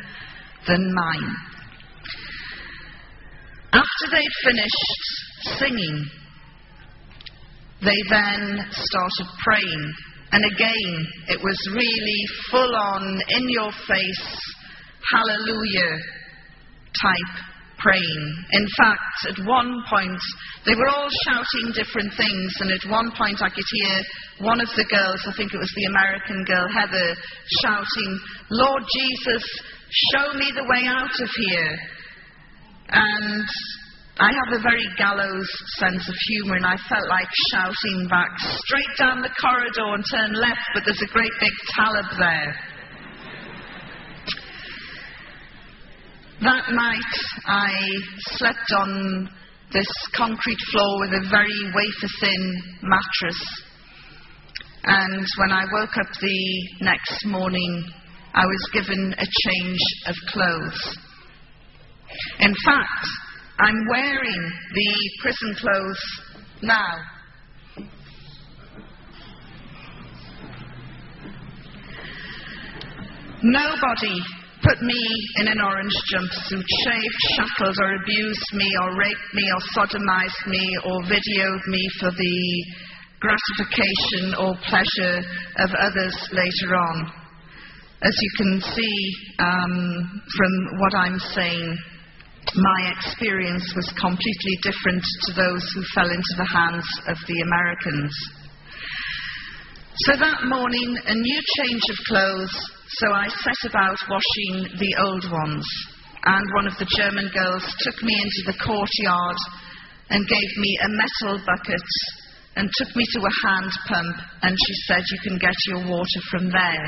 than mine. After they'd finished singing, they then started praying. And again, it was really full-on, in-your-face, hallelujah type praying. In fact, at one point, they were all shouting different things, and at one point I could hear one of the girls, I think it was the American girl, Heather, shouting, Lord Jesus, show me the way out of here. And I have a very gallows sense of humour, and I felt like shouting back, straight down the corridor and turn left, but there's a great big Talib there. That night, I slept on this concrete floor with a very wafer-thin mattress. And when I woke up the next morning, I was given a change of clothes. In fact, I'm wearing the prison clothes now. Nobody put me in an orange jumpsuit, shaved, shackled, or abused me, or raped me, or sodomized me, or videoed me for the gratification or pleasure of others later on. As you can see from what I'm saying, my experience was completely different to those who fell into the hands of the Americans. So that morning, a new change of clothes, so I set about washing the old ones. And one of the German girls took me into the courtyard and gave me a metal bucket and took me to a hand pump, and she said, you can get your water from there.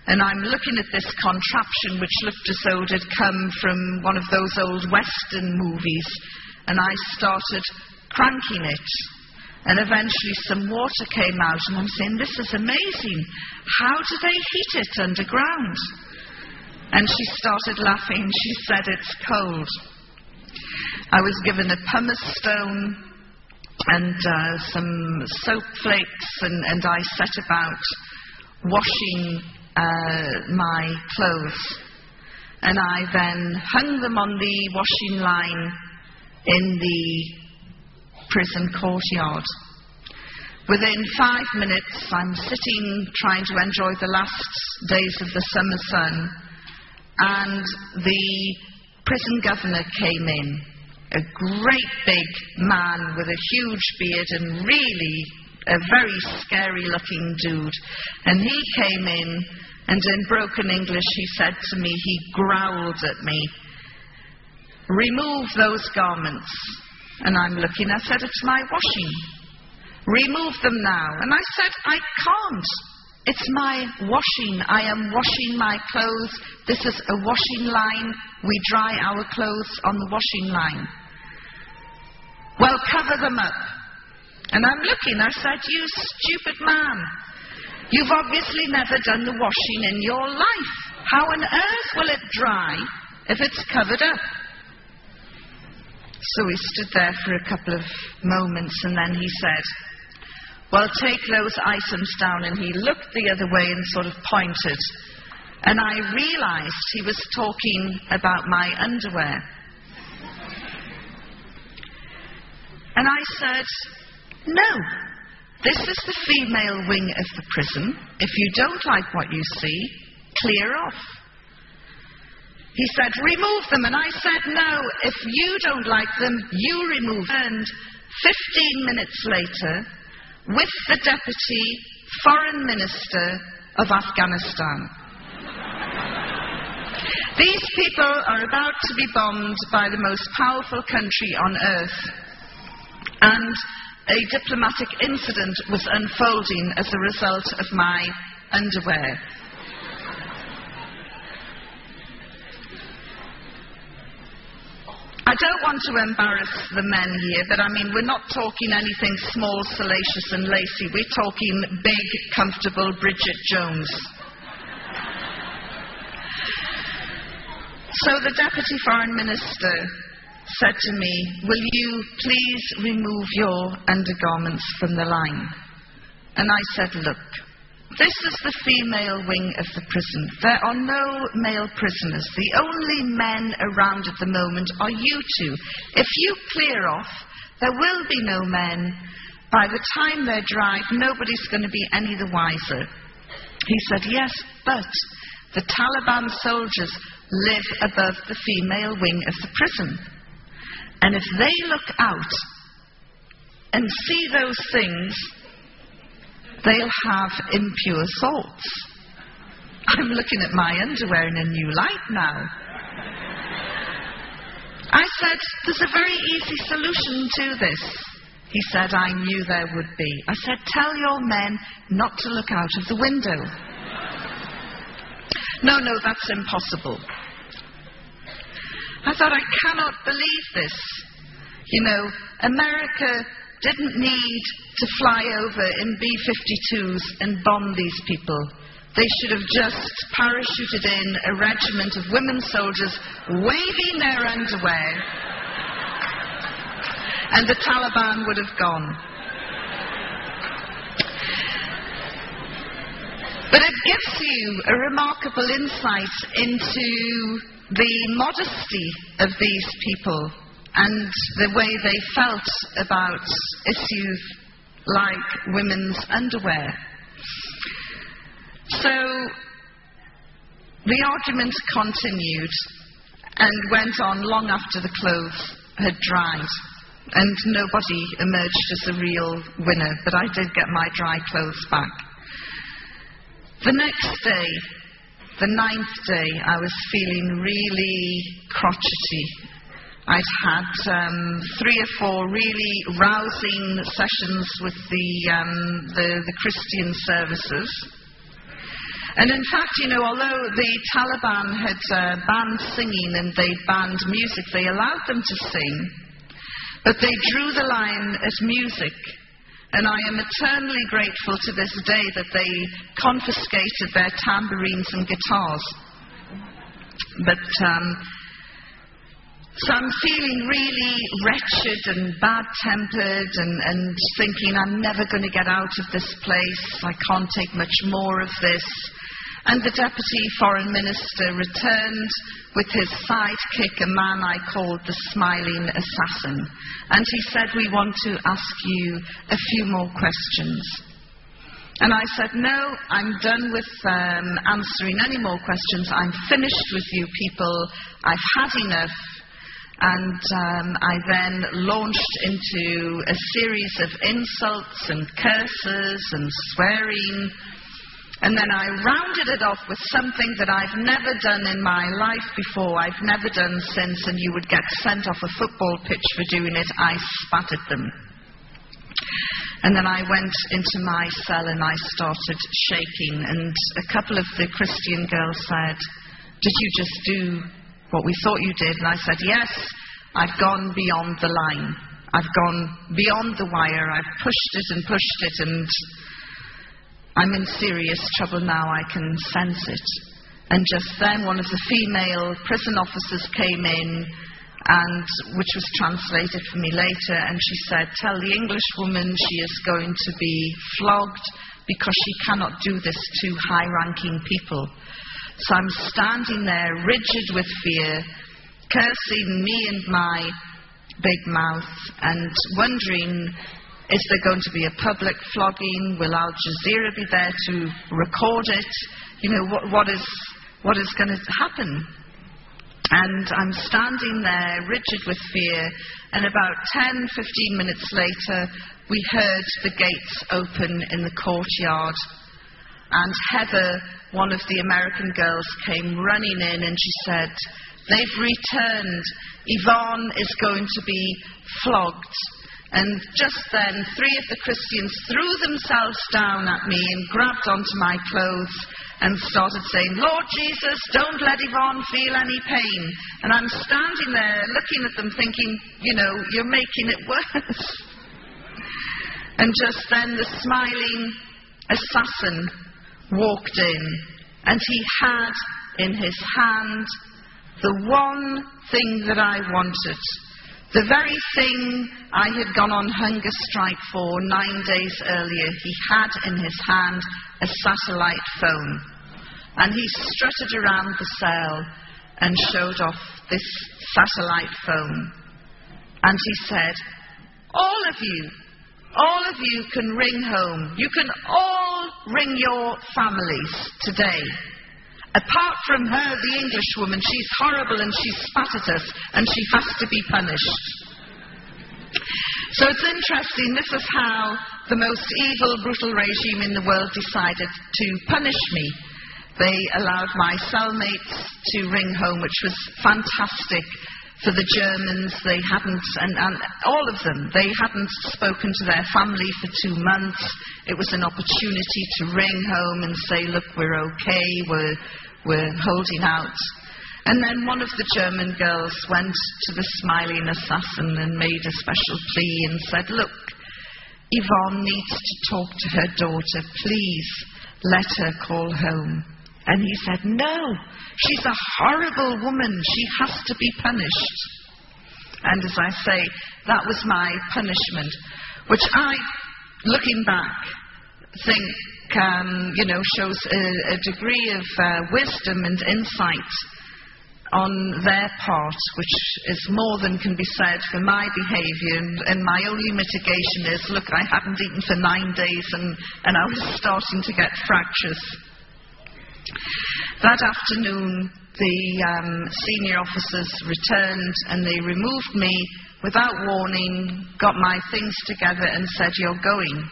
And I'm looking at this contraption which looked as though it had come from one of those old Western movies, and I started cranking it. And eventually some water came out, and I'm saying, this is amazing. How do they heat it underground? And she started laughing. She said, it's cold. I was given a pumice stone and some soap flakes, and I set about washing my clothes. And I then hung them on the washing line in the prison courtyard. Within 5 minutes, I'm sitting trying to enjoy the last days of the summer sun, and the prison governor came in, a great big man with a huge beard and really a very scary looking dude. And he came in, and in broken English he said to me, he growled at me, remove those garments. And I'm looking, I said, it's my washing. Remove them now. And I said, I can't. It's my washing. I am washing my clothes. This is a washing line. We dry our clothes on the washing line. Well, cover them up. And I'm looking, I said, you stupid man. You've obviously never done the washing in your life. How on earth will it dry if it's covered up? So we stood there for a couple of moments, and then he said, "Well, take those items down." And he looked the other way and sort of pointed. And I realized he was talking about my underwear. And I said, "No, this is the female wing of the prison. If you don't like what you see, clear off." He said, "Remove them." And I said, "No, if you don't like them, you remove them." And 15 minutes later, with the Deputy Foreign Minister of Afghanistan. These people are about to be bombed by the most powerful country on earth. And a diplomatic incident was unfolding as a result of my underwear. I don't want to embarrass the men here, but I mean, we're not talking anything small, salacious and lacy. We're talking big, comfortable Bridget Jones. So the Deputy Foreign Minister said to me, "Will you please remove your undergarments from the line?" And I said, "Look, this is the female wing of the prison. There are no male prisoners. The only men around at the moment are you two. If you clear off, there will be no men. By the time they're dried, nobody's going to be any the wiser." He said, "Yes, but the Taliban soldiers live above the female wing of the prison. And if they look out and see those things, they'll have impure thoughts." I'm looking at my underwear in a new light now. I said, "There's a very easy solution to this." He said, "I knew there would be." I said, "Tell your men not to look out of the window." No, that's impossible. I thought, I cannot believe this. You know, America didn't need to fly over in B-52s and bomb these people. They should have just parachuted in a regiment of women soldiers waving their underwear, and the Taliban would have gone. But it gives you a remarkable insight into the modesty of these people and the way they felt about issues like women's underwear. So the argument continued and went on long after the clothes had dried, and nobody emerged as a real winner, but I did get my dry clothes back. The next day, the 9th day, I was feeling really crotchety. I'd had 3 or 4 really rousing sessions with the Christian services. And in fact, you know, although the Taliban had banned singing and they banned music, they allowed them to sing, but they drew the line at music. And I am eternally grateful to this day that they confiscated their tambourines and guitars. But so I'm feeling really wretched and bad-tempered and thinking I'm never going to get out of this place. I can't take much more of this. And the Deputy Foreign Minister returned with his sidekick, a man I called the Smiling Assassin. And he said, "We want to ask you a few more questions." And I said, "No, I'm done with answering any more questions. I'm finished with you people. I've had enough." And I then launched into a series of insults and curses and swearing. And then I rounded it off with something that I've never done in my life before. I've never done since, and you would get sent off a football pitch for doing it. I spat at them. And then I went into my cell and I started shaking. And a couple of the Christian girls said, "Did you just do what we thought you did?" And I said, "Yes, I've gone beyond the line. I've gone beyond the wire. I've pushed it, and I'm in serious trouble now. I can sense it." And just then one of the female prison officers came in and which was translated for me later, and she said, "Tell the English woman she is going to be flogged because she cannot do this to high-ranking people." So I'm standing there rigid with fear, cursing me and my big mouth, and wondering, is there going to be a public flogging? Will Al Jazeera be there to record it? You know, what is going to happen? And I'm standing there rigid with fear, and about 10, 15 minutes later, we heard the gates open in the courtyard. And Heather, one of the American girls, came running in and she said, "They've returned. Yvonne is going to be flogged." And just then, 3 of the Christians threw themselves down at me and grabbed onto my clothes and started saying, "Lord Jesus, don't let Yvonne feel any pain." And I'm standing there looking at them thinking, you know, you're making it worse. And just then the smiling assassin walked in, and he had in his hand the one thing that I wanted, the very thing I had gone on hunger strike for 9 days earlier. He had in his hand a satellite phone, and he strutted around the cell and showed off this satellite phone. And he said, all of you can ring home. You can all ring your families today. Apart from her, the English woman, she's horrible and she spat at us and she has to be punished. So it's interesting, this is how the most evil, brutal regime in the world decided to punish me. They allowed my cellmates to ring home, which was fantastic for the Germans. They hadn't, and all of them, they hadn't spoken to their family for 2 months. It was an opportunity to ring home and say, look, we're okay, we're holding out. And then one of the German girls went to the smiling assassin and made a special plea and said, look, Yvonne needs to talk to her daughter. Please let her call home. And he said, no, she's a horrible woman. She has to be punished. And as I say, that was my punishment, which I, looking back, think, shows a degree of wisdom and insight on their part, which is more than can be said for my behaviour. And my only mitigation is, look, I hadn't eaten for 9 days and I was starting to get fractious. That afternoon, the senior officers returned and they removed me without warning, got my things together and said, you're going.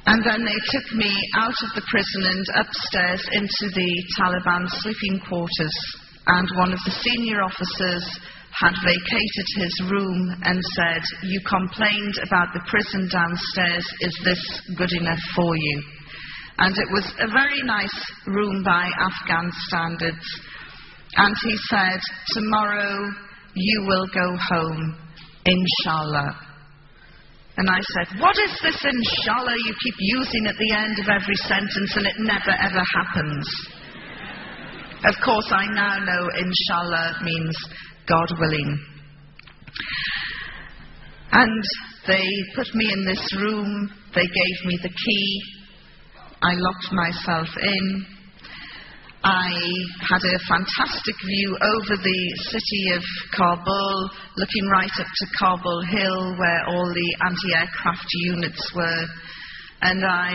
And then they took me out of the prison and upstairs into the Taliban sleeping quarters. And one of the senior officers had vacated his room and said, you complained about the prison downstairs, is this good enough for you? And it was a very nice room by Afghan standards. And he said, tomorrow you will go home, inshallah. And I said, what is this inshallah you keep using at the end of every sentence and it never ever happens? Of course, I now know inshallah means God willing. And they put me in this room, they gave me the key, I locked myself in. I had a fantastic view over the city of Kabul, looking right up to Kabul Hill where all the anti-aircraft units were. And I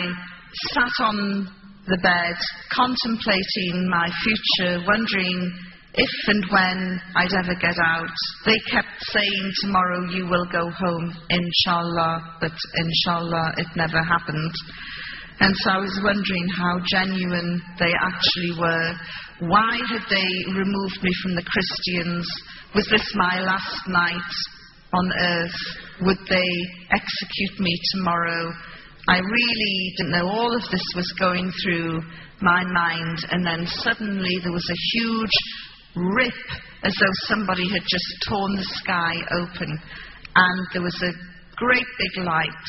sat on the bed, contemplating my future, wondering if and when I'd ever get out. They kept saying, tomorrow you will go home, inshallah, but inshallah it never happened. And so I was wondering how genuine they actually were. Why had they removed me from the Christians? Was this my last night on earth? Would they execute me tomorrow? I really didn't know. All of this was going through my mind. And then suddenly there was a huge rip, as though somebody had just torn the sky open. And there was a great big light.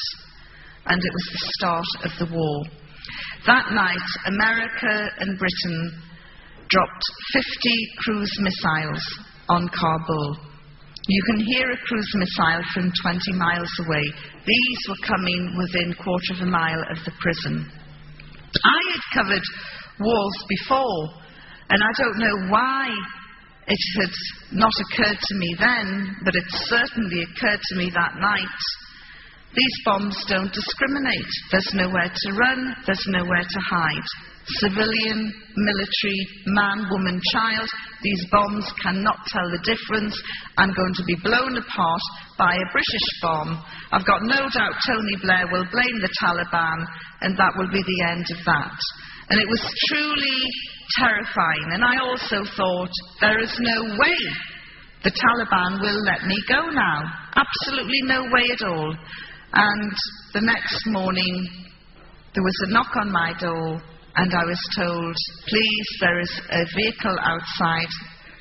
And it was the start of the war. That night, America and Britain dropped 50 cruise missiles on Kabul. You can hear a cruise missile from 20 miles away. These were coming within a quarter of a mile of the prison. I had covered walls before, and I don't know why it had not occurred to me then, but it certainly occurred to me that night. These bombs don't discriminate. There's nowhere to run, there's nowhere to hide. Civilian, military, man, woman, child, these bombs cannot tell the difference. I'm going to be blown apart by a British bomb. I've got no doubt Tony Blair will blame the Taliban, and that will be the end of that. And it was truly terrifying. And I also thought, there is no way the Taliban will let me go now. Absolutely no way at all. And the next morning, there was a knock on my door, and I was told, please, there is a vehicle outside.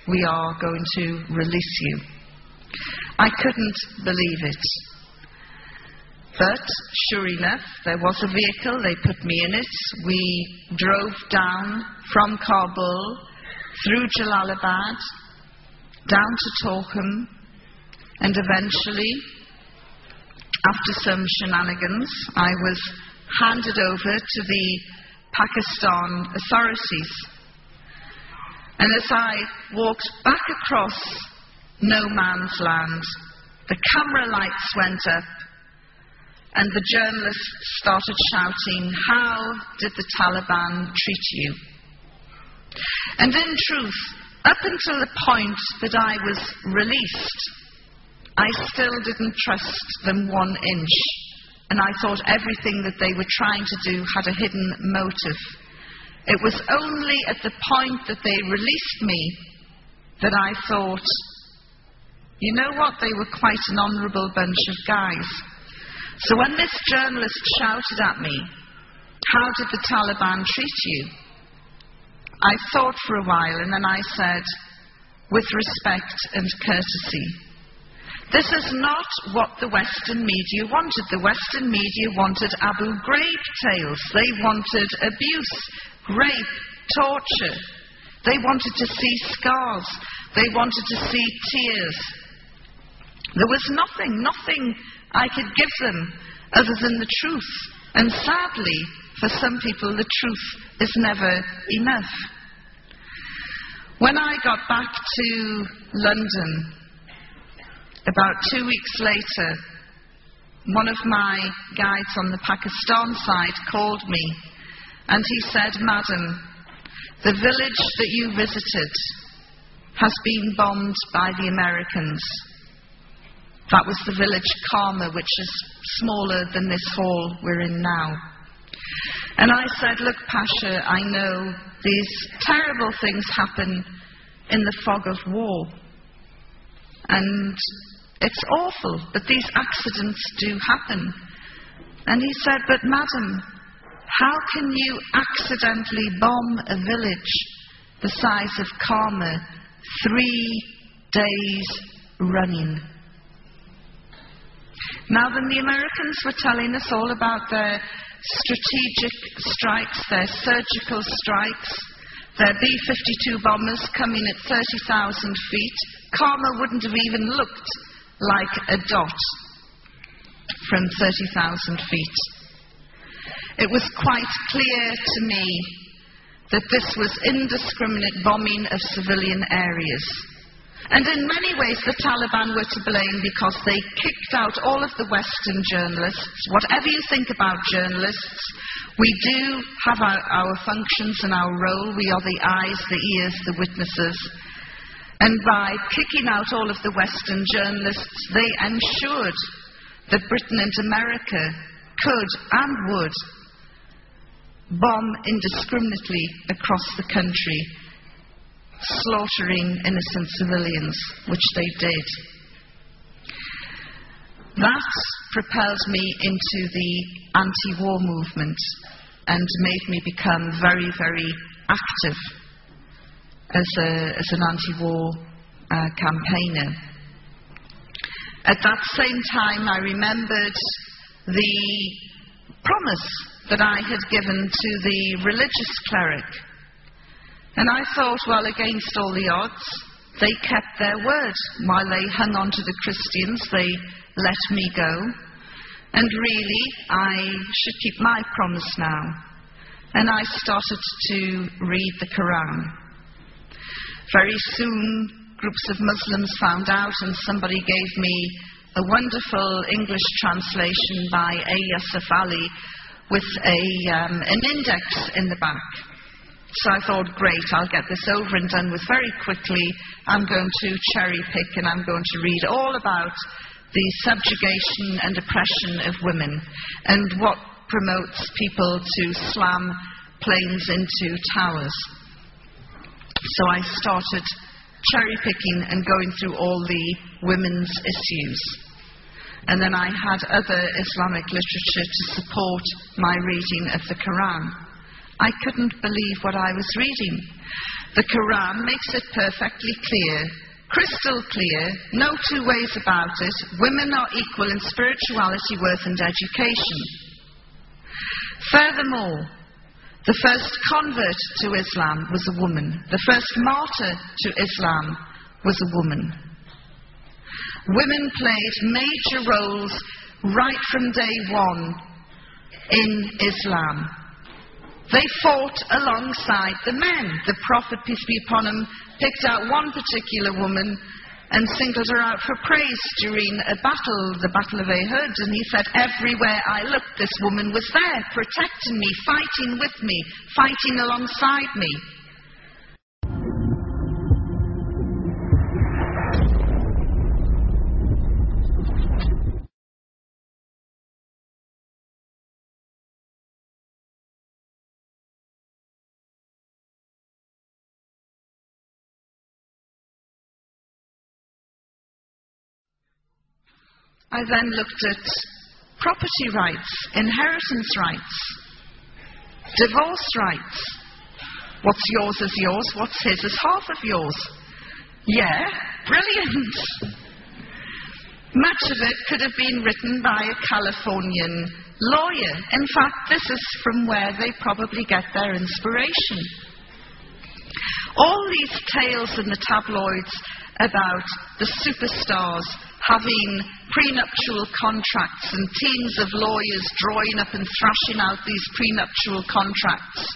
We are going to release you. I couldn't believe it. But, sure enough, there was a vehicle. They put me in it. We drove down from Kabul, through Jalalabad, down to Torkham, and eventually, after some shenanigans, I was handed over to the Pakistan authorities. And as I walked back across no man's land, the camera lights went up and the journalists started shouting, how did the Taliban treat you? And in truth, up until the point that I was released, I still didn't trust them 1 inch. And I thought everything that they were trying to do had a hidden motive. It was only at the point that they released me that I thought, you know what, they were quite an honourable bunch of guys. So when this journalist shouted at me, how did the Taliban treat you? I thought for a while, and then I said, with respect and courtesy. This is not what the Western media wanted. The Western media wanted Abu Ghraib tales. They wanted abuse, rape, torture. They wanted to see scars. They wanted to see tears. There was nothing I could give them other than the truth. And sadly, for some people, the truth is never enough. When I got back to London, about 2 weeks later, one of my guides on the Pakistan side called me and he said, Madam, the village that you visited has been bombed by the Americans. That was the village Karma, which is smaller than this hall we're in now. And I said, look, Pasha, I know these terrible things happen in the fog of war. And it's awful, but these accidents do happen. And he said, but madam, how can you accidentally bomb a village the size of Karma 3 days running? Now then, the Americans were telling us all about their strategic strikes, their surgical strikes, their B-52 bombers coming at 30,000 feet. Karma wouldn't have even looked like a dot from 30,000 feet. It was quite clear to me that this was indiscriminate bombing of civilian areas. And in many ways the Taliban were to blame because they kicked out all of the Western journalists. Whatever you think about journalists, we do have our functions and our role. We are the eyes, the ears, the witnesses. And by kicking out all of the Western journalists, they ensured that Britain and America could and would bomb indiscriminately across the country, slaughtering innocent civilians, which they did. That propelled me into the anti-war movement and made me become very, very active as an anti-war campaigner. At that same time, I remembered the promise that I had given to the religious cleric. And I thought, well, against all the odds, They kept their word. While they hung on to the Christians, they let me go. And really, I should keep my promise now. And I started to read the Quran. Very soon, groups of Muslims found out, and somebody gave me a wonderful English translation by A. Yusuf Ali with an index in the back. So I thought, great, I'll get this over and done with very quickly. I'm going to cherry pick and I'm going to read all about the subjugation and oppression of women and what promotes people to slam planes into towers. So I started cherry picking and going through all the women's issues. And then I had other Islamic literature to support my reading of the Quran. I couldn't believe what I was reading. The Quran makes it perfectly clear, crystal clear, no two ways about it. Women are equal in spirituality, worth and education. Furthermore, the first convert to Islam was a woman. The first martyr to Islam was a woman. Women played major roles right from day one in Islam. They fought alongside the men. The Prophet, peace be upon him, picked out one particular woman and singled her out for praise during a battle, the Battle of Uhud. And he said, everywhere I looked, this woman was there, protecting me, fighting with me, fighting alongside me. I then looked at property rights, inheritance rights, divorce rights. What's yours is yours, what's his is half of yours. Yeah, brilliant. Much of it could have been written by a Californian lawyer. In fact, this is from where they probably get their inspiration. All these tales in the tabloids about the superstars having prenuptial contracts and teams of lawyers drawing up and thrashing out these prenuptial contracts,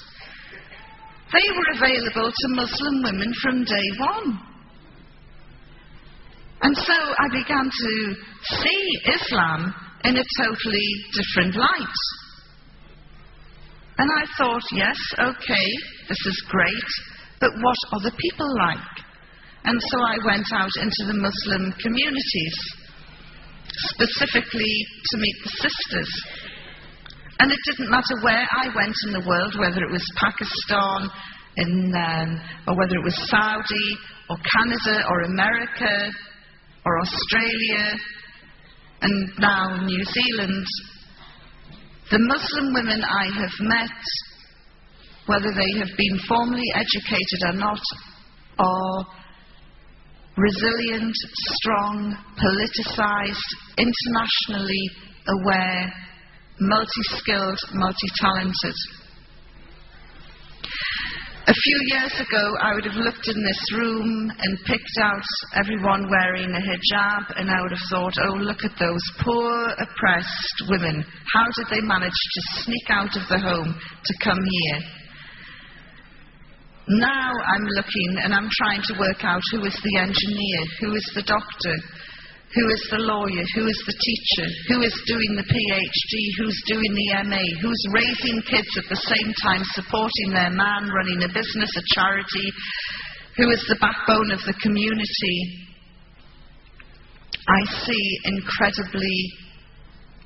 they were available to Muslim women from day one. And so I began to see Islam in a totally different light. And I thought, yes, okay, this is great, but what are the people like? And so I went out into the Muslim communities, specifically to meet the sisters. And it didn't matter where I went in the world, whether it was Pakistan, or whether it was Saudi, or Canada, or America, or Australia, and now New Zealand. The Muslim women I have met, whether they have been formally educated or not, are resilient, strong, politicized, internationally aware, multi-skilled, multi-talented. A few years ago, I would have looked in this room and picked out everyone wearing a hijab, and I would have thought, oh, look at those poor, oppressed women. How did they manage to sneak out of the home to come here? Now I'm looking and I'm trying to work out who is the engineer, who is the doctor, who is the lawyer, who is the teacher, who is doing the PhD, who's doing the MA, who's raising kids at the same time, supporting their man, running a business, a charity, who is the backbone of the community. I see incredibly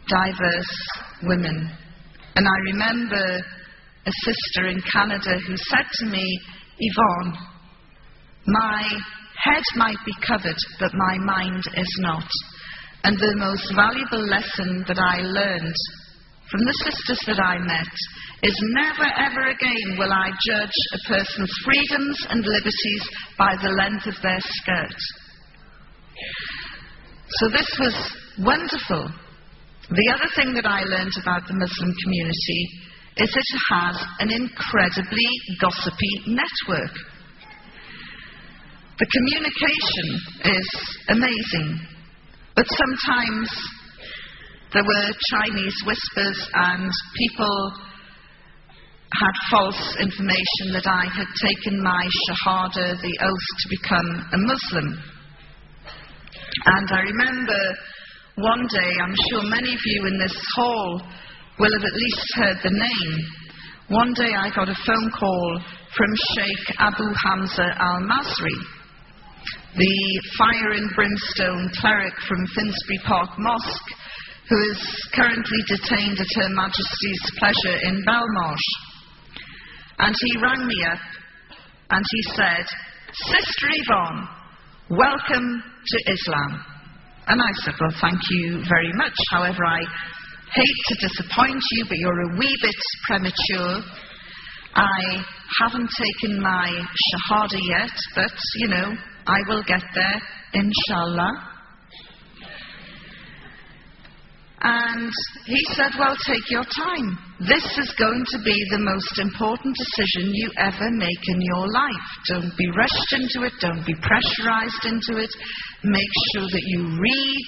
diverse women. And I remember a sister in Canada who said to me, Yvonne, my head might be covered, but my mind is not. And the most valuable lesson that I learned from the sisters that I met is never ever again will I judge a person's freedoms and liberties by the length of their skirt. So this was wonderful. The other thing that I learned about the Muslim community is it has an incredibly gossipy network. The communication is amazing, but sometimes there were Chinese whispers and people had false information that I had taken my Shahada, the oath to become a Muslim. And I remember one day, I'm sure many of you in this hall will have at least heard the name. One day I got a phone call from Sheikh Abu Hamza al-Masri, the fire and brimstone cleric from Finsbury Park Mosque, who is currently detained at Her Majesty's pleasure in Belmarsh. And he rang me up and he said, "Sister Yvonne, welcome to Islam." And I said, "Well, thank you very much. However, I hate to disappoint you, but you're a wee bit premature. I haven't taken my Shahada yet, but, I will get there, inshallah." And he said, "Well, take your time. This is going to be the most important decision you ever make in your life. Don't be rushed into it. Don't be pressurized into it. Make sure that you read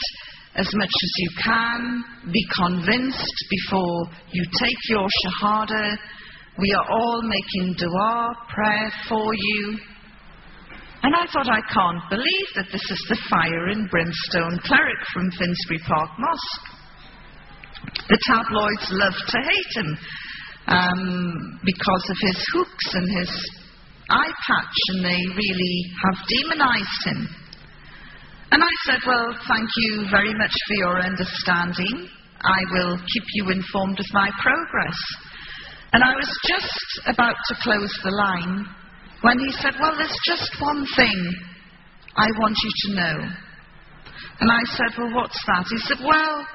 as much as you can. Be convinced before you take your Shahada. We are all making dua, prayer for you." And I thought, I can't believe that this is the fire and brimstone cleric from Finsbury Park Mosque. The tabloids love to hate him because of his hooks and his eye patch, and they really have demonized him. And I said, "Well, thank you very much for your understanding. I will keep you informed of my progress." And I was just about to close the line when he said, "Well, there's just one thing I want you to know." And I said, "Well, what's that?" He said, "Well,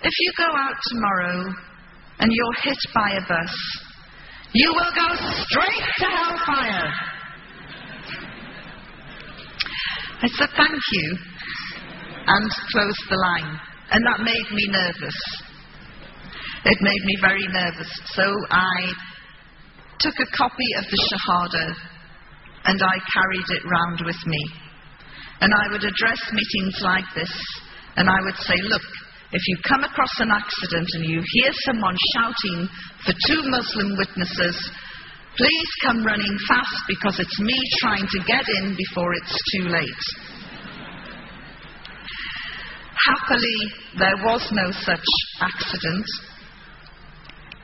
if you go out tomorrow and you're hit by a bus, you will go straight to hellfire." I said, "Thank you," and closed the line. And that made me nervous. It made me very nervous. So I took a copy of the Shahada and I carried it round with me. And I would address meetings like this and I would say, "Look, if you come across an accident and you hear someone shouting for 2 Muslim witnesses, please come running fast because it's me trying to get in before it's too late." Happily, there was no such accident.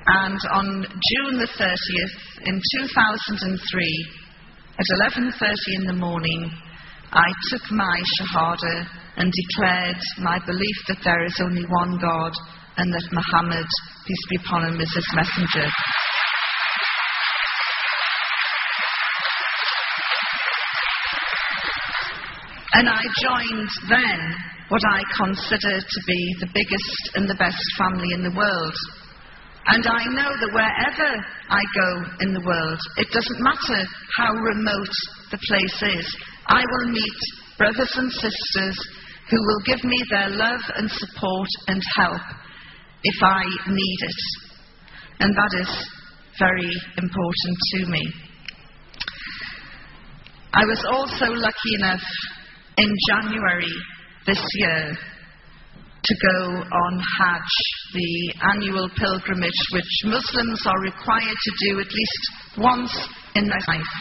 And on June the 30th in 2003, at 11:30 in the morning, I took my Shahada and declared my belief that there is only one God and that Muhammad, peace be upon him, is his messenger. And I joined then what I consider to be the biggest and the best family in the world. And I know that wherever I go in the world, it doesn't matter how remote the place is, I will meet brothers and sisters who will give me their love and support and help if I need it. And that is very important to me. I was also lucky enough in January this year to go on Hajj, the annual pilgrimage which Muslims are required to do at least once in their life.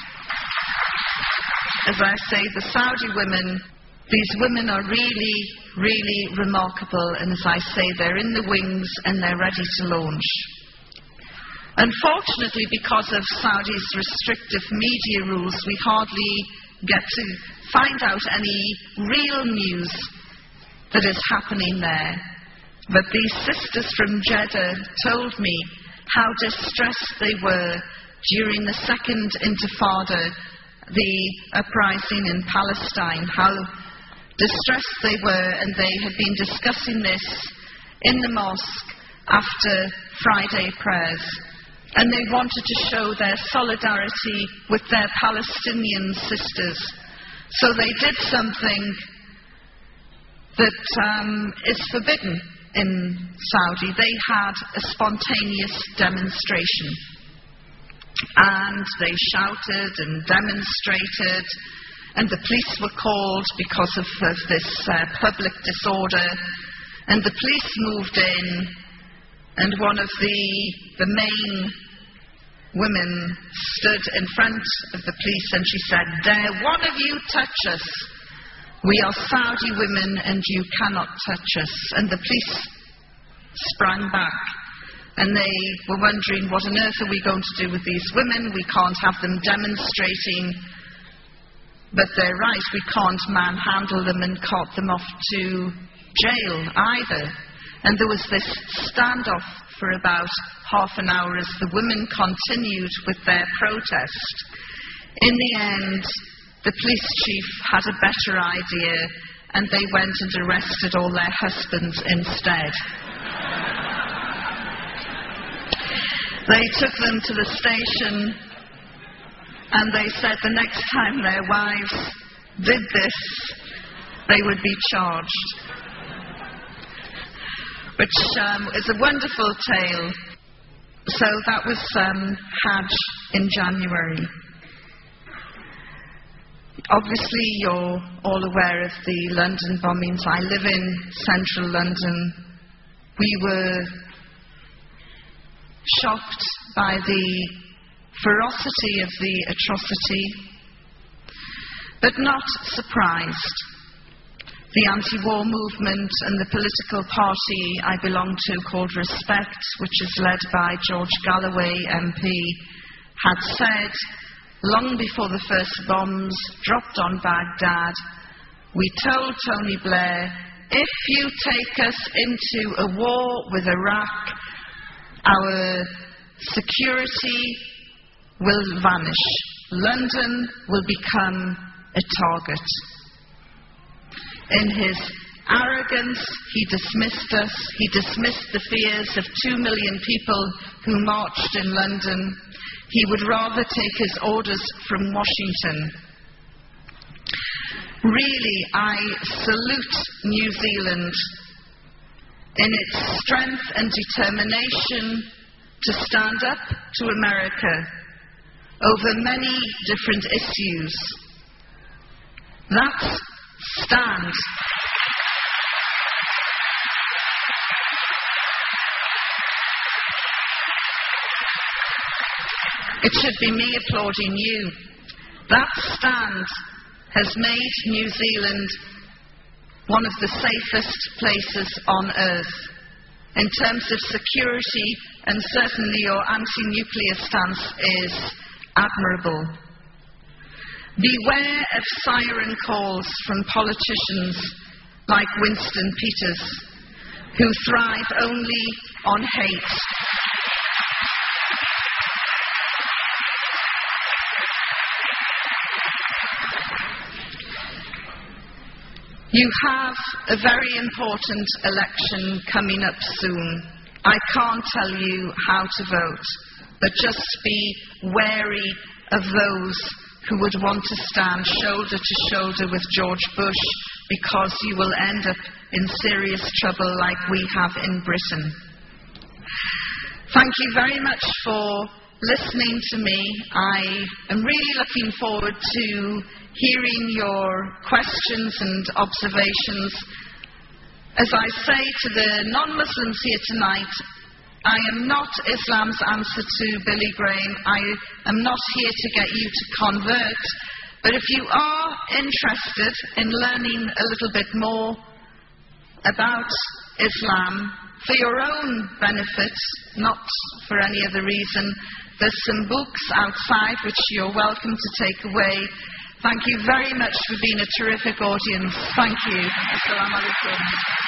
As I say, the Saudi women, these women are really, really remarkable, and as I say, they're in the wings and they're ready to launch. Unfortunately, because of Saudi's restrictive media rules, we hardly get to find out any real news that is happening there. But these sisters from Jeddah told me how distressed they were during the second Intifada, the uprising in Palestine, how distressed they were, and they had been discussing this in the mosque after Friday prayers. And they wanted to show their solidarity with their Palestinian sisters. So they did something that is forbidden in Saudi. They had a spontaneous demonstration. And they shouted and demonstrated and the police were called because of this public disorder, and the police moved in, and one of the main women stood in front of the police and she said, "Dare one of you touch us? We are Saudi women and you cannot touch us." And the police sprang back and they were wondering, what on earth are we going to do with these women? We can't have them demonstrating. But they're right, we can't manhandle them and cart them off to jail either. And there was this standoff for about half an hour as the women continued with their protest. In the end, the police chief had a better idea and they went and arrested all their husbands instead. They took them to the station and they said the next time their wives did this, they would be charged. Which is a wonderful tale. So that was Hajj in January. Obviously you're all aware of the London bombings. I live in central London. We were shocked by the ferocity of the atrocity, but not surprised. The anti-war movement and the political party I belong to, called Respect, which is led by George Galloway MP, had said, long before the first bombs dropped on Baghdad, we told Tony Blair, if you take us into a war with Iraq, our security will vanish. London will become a target. In his arrogance, he dismissed us. He dismissed the fears of 2 million people who marched in London. He would rather take his orders from Washington. Really, I salute New Zealand in its strength and determination to stand up to America over many different issues. That stand it should be me applauding you. That stand has made New Zealand one of the safest places on earth in terms of security, and certainly your anti-nuclear stance is admirable. Beware of siren calls from politicians like Winston Peters, who thrive only on hate. You have a very important election coming up soon. I can't tell you how to vote, but just be wary of those who would want to stand shoulder to shoulder with George Bush, because you will end up in serious trouble like we have in Britain. Thank you very much for listening to me. I am really looking forward to hearing your questions and observations. As I say to the non-Muslims here tonight, I am not Islam's answer to Billy Graham. I am not here to get you to convert. But if you are interested in learning a little bit more about Islam for your own benefit, not for any other reason, there's some books outside which you're welcome to take away. Thank you very much for being a terrific audience. Thank you. Assalamu alaikum.